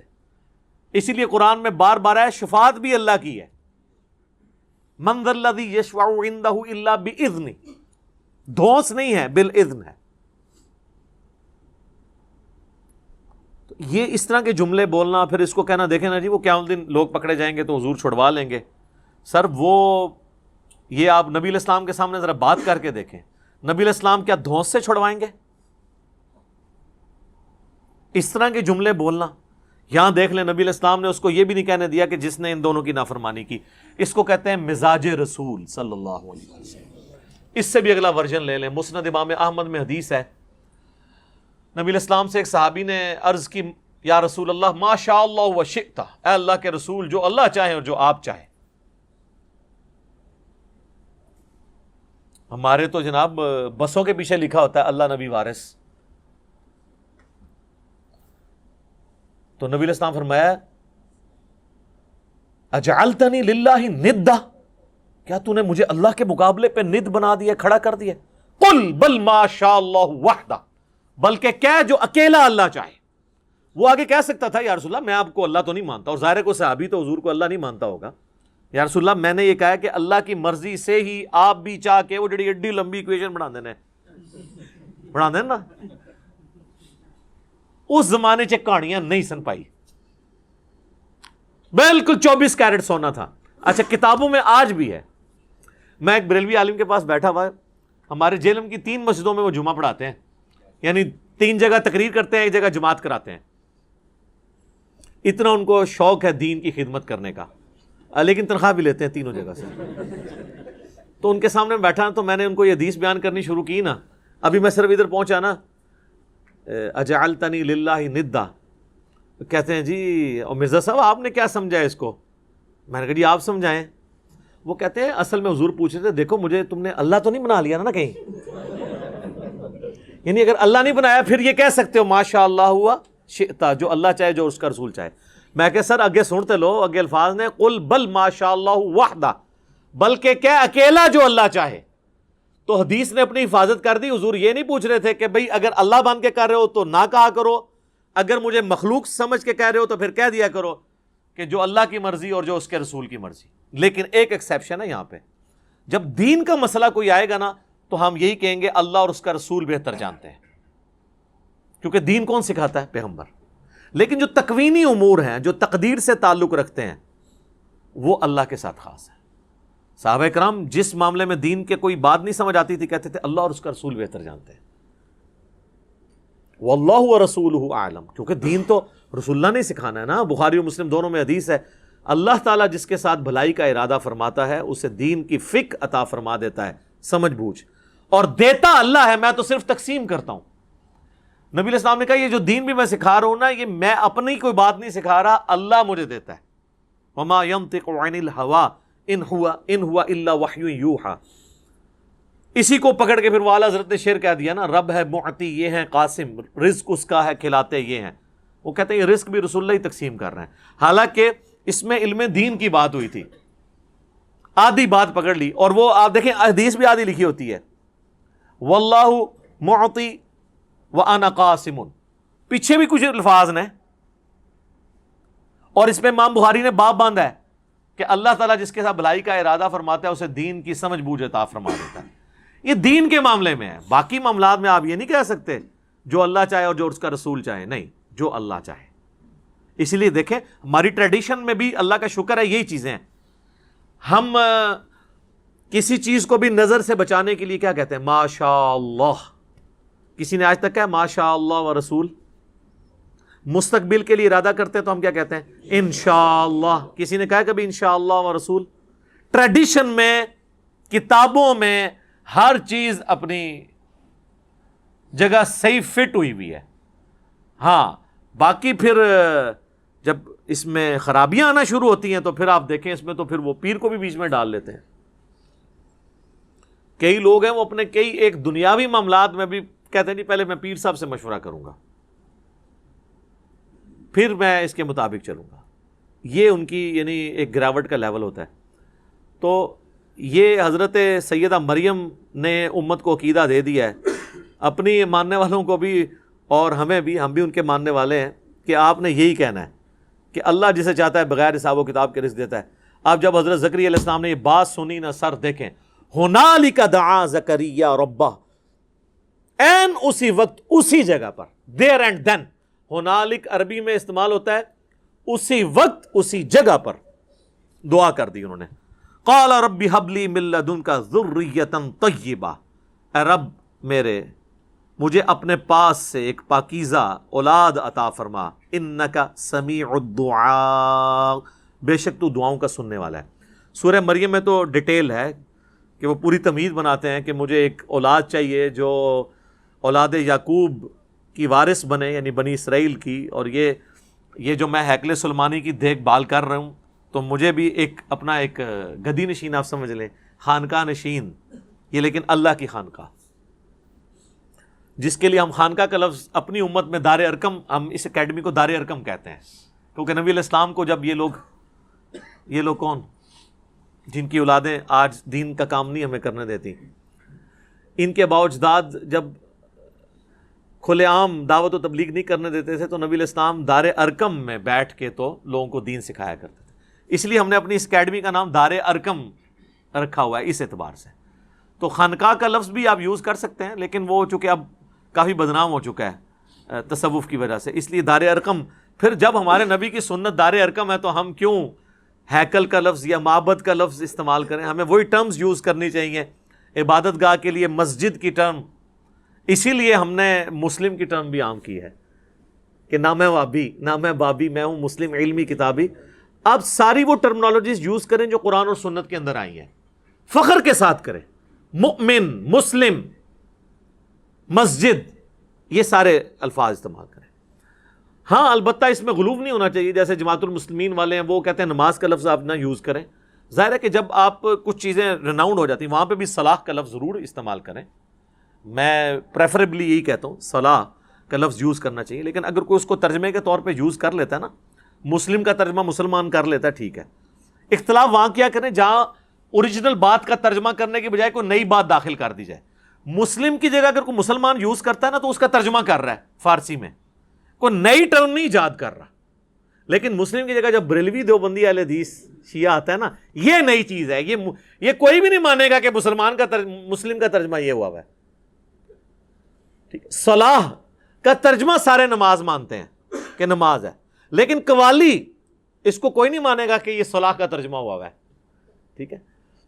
اسی لیے قرآن میں بار بار ہے شفاعت بھی اللہ کی ہے. من ذا الذی یشفع عندہ الا باذنہ، دھونس نہیں ہے، بالاذن ہے. تو یہ اس طرح کے جملے بولنا، پھر اس کو کہنا دیکھیں نا جی وہ قیامت دن لوگ پکڑے جائیں گے تو حضور چھڑوا لیں گے. سر وہ یہ آپ نبی علیہ السلام کے سامنے ذرا بات کر کے دیکھیں، نبی علیہ السلام کیا دھونس سے چھڑوائیں گے؟ اس طرح کے جملے بولنا. یہاں دیکھ لیں نبی علیہ السلام نے اس کو یہ بھی نہیں کہنے دیا کہ جس نے ان دونوں کی نافرمانی کی. اس کو کہتے ہیں مزاج رسول صلی اللہ علیہ وسلم. اس سے بھی اگلا ورژن لے لیں. مسند امام احمد میں حدیث ہے، نبی علیہ السلام سے ایک صحابی نے عرض کی یا رسول اللہ ما شاء اللہ و شئت، اے اللہ کے رسول جو اللہ چاہے اور جو آپ چاہیں. ہمارے تو جناب بسوں کے پیچھے لکھا ہوتا ہے اللہ نبی وارث. تو نبی علیہ السلام فرمایا اجعلتنی للہ ندا، کیا تو نے مجھے اللہ کے مقابلے پہ ند بنا دیا، کھڑا کر دیا؟ قل بل ما شاء اللہ وحدہ، بلکہ کہہ جو اکیلا اللہ چاہے. وہ آگے کہہ سکتا تھا یا رسول اللہ میں آپ کو اللہ تو نہیں مانتا، اور ظاہر ہے کوئی صحابی تو حضور کو اللہ نہیں مانتا ہوگا. یا رسول اللہ میں نے یہ کہا کہ اللہ کی مرضی سے ہی آپ بھی چاہ کے وہ جڑی ایڈی لمبی ایکویشن بنا دینا نا. اس زمانے چ کہانیاں نہیں سن پائی، بالکل 24 کیرٹ سونا تھا. اچھا کتابوں میں آج بھی ہے. میں ایک بریلوی عالم کے پاس بیٹھا ہوا ہے، ہمارے جیلم کی 3 مسجدوں میں وہ جمعہ پڑھاتے ہیں، یعنی 3 جگہ تقریر کرتے ہیں، 1 جگہ جماعت کراتے ہیں. اتنا ان کو شوق ہے دین کی خدمت کرنے کا، لیکن تنخواہ بھی لیتے ہیں تینوں جگہ سے. تو ان کے سامنے بیٹھا تو میں نے ان کو یہ حدیث بیان کرنی شروع کی نا. ابھی میں صرف ادھر پہنچا نا اجعلتنی للہ ندا، کہتے ہیں جی اور مرزا صاحب آپ نے کیا سمجھا اس کو؟ میں نے کہا جی آپ سمجھائیں. وہ کہتے ہیں اصل میں حضور پوچھ رہے تھے دیکھو مجھے تم نے اللہ تو نہیں بنا لیا نا کہیں، یعنی اگر اللہ نہیں بنایا پھر یہ کہہ سکتے ہو ماشاء اللہ ہوا شئتا، جو اللہ چاہے جو اس کا رسول چاہے. میں کہ سر اگے سنتے لو، اگے الفاظ نے قل بل ماشاء اللہ وحدہ، بلکہ کیا اکیلا جو اللہ چاہے. تو حدیث نے اپنی حفاظت کر دی. حضور یہ نہیں پوچھ رہے تھے کہ بھئی اگر اللہ مان کے کر رہے ہو تو نہ کہا کرو، اگر مجھے مخلوق سمجھ کے کہہ رہے ہو تو پھر کہہ دیا کرو کہ جو اللہ کی مرضی اور جو اس کے رسول کی مرضی. لیکن ایک ایکسیپشن ہے یہاں پہ، جب دین کا مسئلہ کوئی آئے گا نا تو ہم یہی کہیں گے اللہ اور اس کا رسول بہتر جانتے ہیں، کیونکہ دین کون سکھاتا ہے؟ پیغمبر. لیکن جو تکوینی امور ہیں، جو تقدیر سے تعلق رکھتے ہیں، وہ اللہ کے ساتھ خاص ہے. صحابہ کرام جس معاملے میں دین کے کوئی بات نہیں سمجھ آتی تھی کہتے تھے اللہ اور اس کا رسول بہتر جانتے ہیں. واللہ ورسولہ اعلم، کیونکہ دین تو رسول اللہ نے سکھانا ہے نا. بخاری و مسلم دونوں میں حدیث ہے اللہ تعالیٰ جس کے ساتھ بھلائی کا ارادہ فرماتا ہے اسے دین کی فقہ عطا فرما دیتا ہے، سمجھ بوجھ، اور دیتا اللہ ہے، میں تو صرف تقسیم کرتا ہوں. نبی علیہ السلام نے کہا یہ جو دین بھی میں سکھا رہا ہوں نا یہ میں اپنی کوئی بات نہیں سکھا رہا، اللہ مجھے دیتا ہے. وما ينطق عن الهوى ان هو الا وحی یوحى. اسی کو پکڑ کے پھر وہ اعلیٰ حضرت نے شعر کہہ دیا نا، رب ہے معطی یہ ہیں قاسم، رزق اس کا ہے کھلاتے یہ ہیں. وہ کہتے ہیں یہ رزق بھی رسول اللہ ہی تقسیم کر رہے ہیں، حالانکہ اس میں علم دین کی بات ہوئی تھی. آدھی بات پکڑ لی، اور وہ آپ دیکھیں حدیث بھی آدھی لکھی ہوتی ہے واللہ معطی وانا قاسم، پیچھے بھی کچھ الفاظ نے، اور اس میں امام بخاری نے باب باندھا ہے کہ اللہ تعالیٰ جس کے ساتھ بھلائی کا ارادہ فرماتا ہے اسے دین کی سمجھ بوجھ عطا فرما دیتا ہے. یہ دین کے معاملے میں ہے. باقی معاملات میں آپ یہ نہیں کہہ سکتے جو اللہ چاہے اور جو اس کا رسول چاہے، نہیں، جو اللہ چاہے. اسی لیے دیکھیں ہماری ٹریڈیشن میں بھی اللہ کا شکر ہے یہی چیزیں ہیں. ہم کسی چیز کو بھی نظر سے بچانے کے لیے کیا کہتے ہیں؟ ماشاء اللہ. کسی نے آج تک کہا ماشاء اللہ و رسول؟ مستقبل کے لیے ارادہ کرتے ہیں تو ہم کیا کہتے ہیں؟ انشاءاللہ. کسی نے کہا کبھی انشاءاللہ و رسول؟ ٹریڈیشن میں، کتابوں میں ہر چیز اپنی جگہ صحیح فٹ ہوئی ہوئی ہے. ہاں باقی پھر جب اس میں خرابیاں آنا شروع ہوتی ہیں تو پھر آپ دیکھیں اس میں تو پھر وہ پیر کو بھی بیچ میں ڈال لیتے ہیں. کئی لوگ ہیں وہ اپنے کئی ایک دنیاوی معاملات میں بھی کہتے ہیں نہیں پہلے میں پیر صاحب سے مشورہ کروں گا پھر میں اس کے مطابق چلوں گا. یہ ان کی یعنی ایک گراوٹ کا لیول ہوتا ہے. تو یہ حضرت سیدہ مریم نے امت کو عقیدہ دے دیا ہے, اپنی ماننے والوں کو بھی اور ہمیں بھی, ہم بھی ان کے ماننے والے ہیں کہ آپ نے یہی کہنا ہے کہ اللہ جسے چاہتا ہے بغیر حساب و کتاب کے رزق دیتا ہے. اب جب حضرت زکریا علیہ السلام نے یہ بات سنی نا سر دیکھیں, ہنالک دعا زکریا ربہ, این اسی وقت اسی جگہ پر, دیر اینڈ دین. ہنالک عربی میں استعمال ہوتا ہے اسی وقت اسی جگہ پر دعا کر دی انہوں نے. قال رب ہب لی من لدنک ذریۃ طیبہ, اے رب میرے مجھے اپنے پاس سے ایک پاکیزہ اولاد عطا فرما, انک سمیع الدعاء, بے شک تو دعاؤں کا سننے والا ہے. سورہ مریم میں تو ڈیٹیل ہے کہ وہ پوری تمہید بناتے ہیں کہ مجھے ایک اولاد چاہیے جو اولاد یعقوب کی وارث بنے, یعنی بنی اسرائیل کی, اور یہ جو میں ہیکل سلیمانی کی دیکھ بھال کر رہا ہوں تو مجھے بھی ایک اپنا ایک گدی نشین آپ سمجھ لیں, خانقاہ نشین, یہ لیکن اللہ کی خانقاہ, جس کے لیے ہم خانقاہ کا لفظ اپنی امت میں دار ارقم, ہم اس اکیڈمی کو دار ارقم کہتے ہیں کیونکہ نبی علیہ السلام کو جب یہ لوگ کون جن کی اولادیں آج دین کا کام نہیں ہمیں کرنے دیتی, ان کے باوجداد جب کھلے عام دعوت و تبلیغ نہیں کرنے دیتے تھے تو نبی علیہ السلام دار ارقم میں بیٹھ کے تو لوگوں کو دین سکھایا کرتے تھے. اس لیے ہم نے اپنی اس اکیڈمی کا نام دار ارقم رکھا ہوا ہے اس اعتبار سے. تو خانقاہ کا لفظ بھی آپ یوز کر سکتے ہیں, لیکن وہ چونکہ اب کافی بدنام ہو چکا ہے تصوف کی وجہ سے, اس لیے دار ارقم. پھر جب ہمارے نبی کی سنت دار ارقم ہے تو ہم کیوں ہیکل کا لفظ یا معبد کا لفظ استعمال کریں؟ ہمیں وہی ٹرمز یوز کرنی چاہیے. عبادت گاہ کے لیے مسجد کی ٹرم, اسی لیے ہم نے مسلم کی ٹرم بھی عام کی ہے کہ نہ میں وابی نہ میں بابی, میں ہوں مسلم علمی کتابی. اب ساری وہ ٹرمنالوجیز یوز کریں جو قرآن اور سنت کے اندر آئی ہیں, فخر کے ساتھ کریں. مؤمن, مسلم, مسجد, یہ سارے الفاظ استعمال کریں. ہاں البتہ اس میں غلوف نہیں ہونا چاہیے, جیسے جماعت المسلمین والے ہیں وہ کہتے ہیں نماز کا لفظ آپ نہ یوز کریں. ظاہر ہے کہ جب آپ کچھ چیزیں ریناؤنڈ ہو جاتی ہیں وہاں پہ بھی صلاح کا لفظ ضرور استعمال کریں. میں پریفریبلی یہی کہتا ہوں صلاح کا لفظ یوز کرنا چاہیے, لیکن اگر کوئی اس کو ترجمے کے طور پہ یوز کر لیتا ہے نا, مسلم کا ترجمہ مسلمان کر لیتا ہے, ٹھیک ہے. اختلاف وہاں کیا کریں جہاں اوریجنل بات کا ترجمہ کرنے کے بجائے کوئی نئی بات داخل کر دی جائے. مسلم کی جگہ اگر کوئی مسلمان یوز کرتا ہے نا تو اس کا ترجمہ کر رہا ہے فارسی میں, کوئی نئی ٹرم نہیں ایجاد کر رہا. لیکن مسلم کی جگہ جب بریلوی دیوبندی اہل حدیث شیعہ آتا ہے نا, یہ نئی چیز ہے. یہ کوئی بھی نہیں مانے گا کہ مسلمان کا مسلم کا ترجمہ یہ ہوا ہے. ٹھیک ہے, صلاح کا ترجمہ سارے نماز مانتے ہیں کہ نماز ہے, لیکن قوالی اس کو کوئی نہیں مانے گا کہ یہ صلاح کا ترجمہ ہوا ہے. ٹھیک ہے,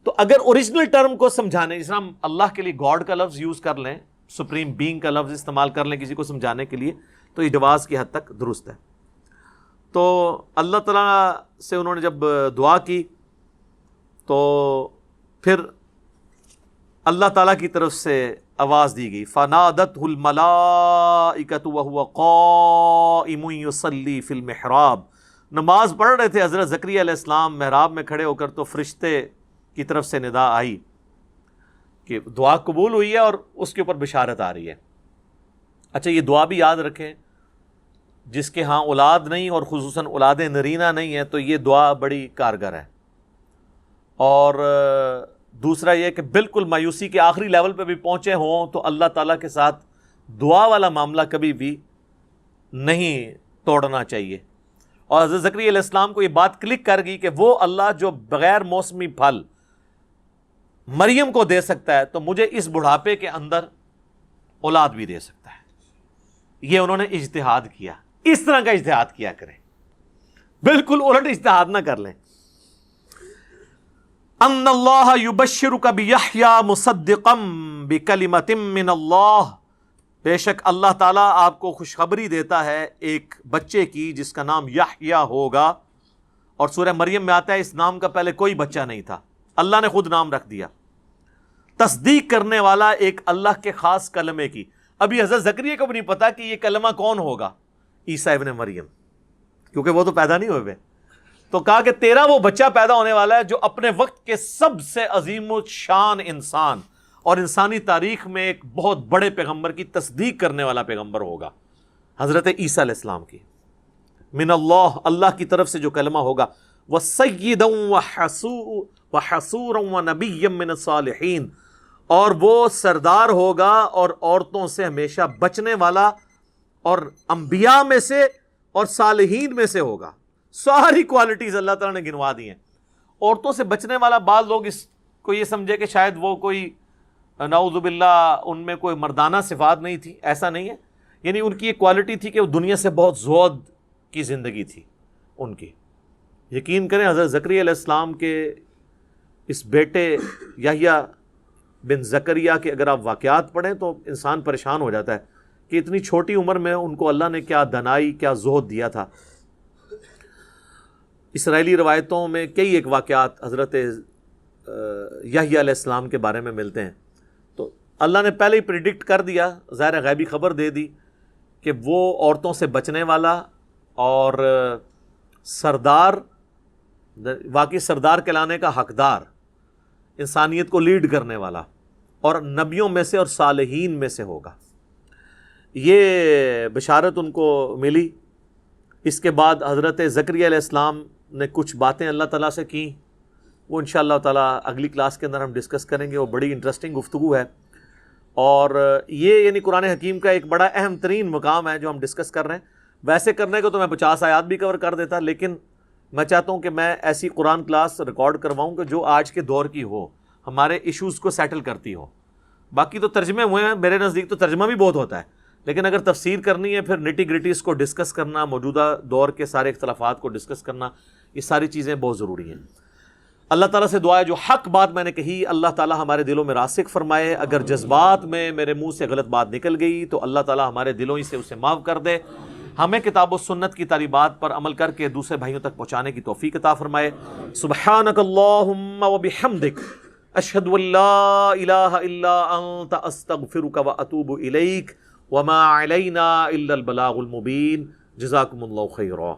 تو اگر اوریجنل ٹرم کو سمجھانے, جس طرح ہم اللہ کے لیے گاڈ کا لفظ یوز کر لیں, سپریم بینگ کا لفظ استعمال کر لیں کسی کو سمجھانے کے لیے, تو یہ جواز کی حد تک درست ہے. تو اللہ تعالیٰ سے انہوں نے جب دعا کی تو پھر اللہ تعالیٰ کی طرف سے آواز دی گئی, فَنَادَتْهُ الْمَلَائِكَةُ وَهُوَ قَائِمٌ يُصَلِّي فِي الْمِحْرَابِ. نماز پڑھ رہے تھے حضرت زکریا علیہ السلام محراب میں کھڑے ہو کر, تو فرشتے کی طرف سے ندا آئی کہ دعا قبول ہوئی ہے اور اس کے اوپر بشارت آ رہی ہے. اچھا یہ دعا بھی یاد رکھیں, جس کے ہاں اولاد نہیں اور خصوصاً اولاد نرینہ نہیں ہے تو یہ دعا بڑی کارگر ہے. اور دوسرا یہ کہ بالکل مایوسی کے آخری لیول پہ بھی پہنچے ہوں تو اللہ تعالیٰ کے ساتھ دعا والا معاملہ کبھی بھی نہیں توڑنا چاہیے. اور حضرت زکریا علیہ السلام کو یہ بات کلک کر گئی کہ وہ اللہ جو بغیر موسمی پھل مریم کو دے سکتا ہے تو مجھے اس بڑھاپے کے اندر اولاد بھی دے سکتا ہے. یہ انہوں نے اجتہاد کیا, اس طرح کا اجتہاد کیا کریں, بالکل الٹ اجتہاد نہ کر لیں. ان اللہ یبشرک بیحییٰ مصدقا بکلمۃ من اللہ, بے شک اللہ تعالیٰ آپ کو خوشخبری دیتا ہے ایک بچے کی جس کا نام یحییٰ ہوگا. اور سورہ مریم میں آتا ہے اس نام کا پہلے کوئی بچہ نہیں تھا, اللہ نے خود نام رکھ دیا, تصدیق کرنے والا ایک اللہ کے خاص کلمے کی. ابھی حضرت زکریا کو بھی نہیں پتا کہ یہ کلمہ کون ہوگا, عیسیٰ ابن مریم، کیونکہ وہ تو پیدا نہیں ہوئے. تو کہا کہ تیرا وہ بچہ پیدا ہونے والا ہے جو اپنے وقت کے سب سے عظیم الشان انسان اور انسانی تاریخ میں ایک بہت بڑے پیغمبر کی تصدیق کرنے والا پیغمبر ہوگا، حضرت عیسیٰ علیہ السلام کی. من اللہ، اللہ کی طرف سے جو کلمہ ہوگا، وَسَيِّدًا وَحَصُورًا وَنَبِيًّا مِّنَ الصَّالِحِينَ، اور وہ سردار ہوگا اور عورتوں سے ہمیشہ بچنے والا اور انبیاء میں سے اور صالحین میں سے ہوگا. ساری کوالٹیز اللہ تعالیٰ نے گنوا دی ہیں. عورتوں سے بچنے والا، بعض لوگ اس کو یہ سمجھے کہ شاید وہ کوئی نعوذ باللہ ان میں کوئی مردانہ صفات نہیں تھی. ایسا نہیں ہے، یعنی ان کی ایک کوالٹی تھی کہ وہ دنیا سے بہت زہد کی زندگی تھی ان کی. یقین کریں حضرت زکریا علیہ السلام کے اس بیٹے یحییٰ بن زکریا کے اگر آپ واقعات پڑھیں تو انسان پریشان ہو جاتا ہے کہ اتنی چھوٹی عمر میں ان کو اللہ نے کیا دنائی، کیا زہد دیا تھا. اسرائیلی روایتوں میں کئی ایک واقعات حضرت یحییٰ علیہ السلام کے بارے میں ملتے ہیں. تو اللہ نے پہلے ہی پریڈکٹ کر دیا، ظاہر غیبی خبر دے دی کہ وہ عورتوں سے بچنے والا اور سردار، واقعی سردار کہلانے کا حقدار، انسانیت کو لیڈ کرنے والا، اور نبیوں میں سے اور صالحین میں سے ہوگا. یہ بشارت ان کو ملی. اس کے بعد حضرت زکریا علیہ السلام نے کچھ باتیں اللہ تعالیٰ سے کی، وہ انشاءاللہ تعالیٰ اگلی کلاس کے اندر ہم ڈسکس کریں گے. وہ بڑی انٹرسٹنگ گفتگو ہے، اور یہ یعنی قرآن حکیم کا ایک بڑا اہم ترین مقام ہے جو ہم ڈسکس کر رہے ہیں. ویسے کرنے کو تو میں 50 آیات بھی کور کر دیتا، لیکن میں چاہتا ہوں کہ میں ایسی قرآن کلاس ریکارڈ کرواؤں کہ جو آج کے دور کی ہو، ہمارے ایشوز کو سیٹل کرتی ہو. باقی تو ترجمے ہوئے ہیں، میرے نزدیک تو ترجمہ بھی بہت ہوتا ہے، لیکن اگر تفسیر کرنی ہے، پھر نٹی گریٹیز کو ڈسکس کرنا، موجودہ دور کے سارے اختلافات کو ڈسکس کرنا، یہ ساری چیزیں بہت ضروری ہیں. اللہ تعالیٰ سے دعا ہے جو حق بات میں نے کہی اللہ تعالیٰ ہمارے دلوں میں راسخ فرمائے. اگر جذبات میں میرے منہ سے غلط بات نکل گئی تو اللہ تعالیٰ ہمارے دلوں ہی سے اسے معاف کر دے. ہمیں کتاب و سنت کی تعلیمات پر عمل کر کے دوسرے بھائیوں تک پہنچانے کی توفیق عطا فرمائے. سبحانک اللہم و بحمدک، اشہد ان لا الہ الا انت، استغفرک و اتوب الیک، وما علینا الا البلاغ المبین. جزاکم اللہ خیرا.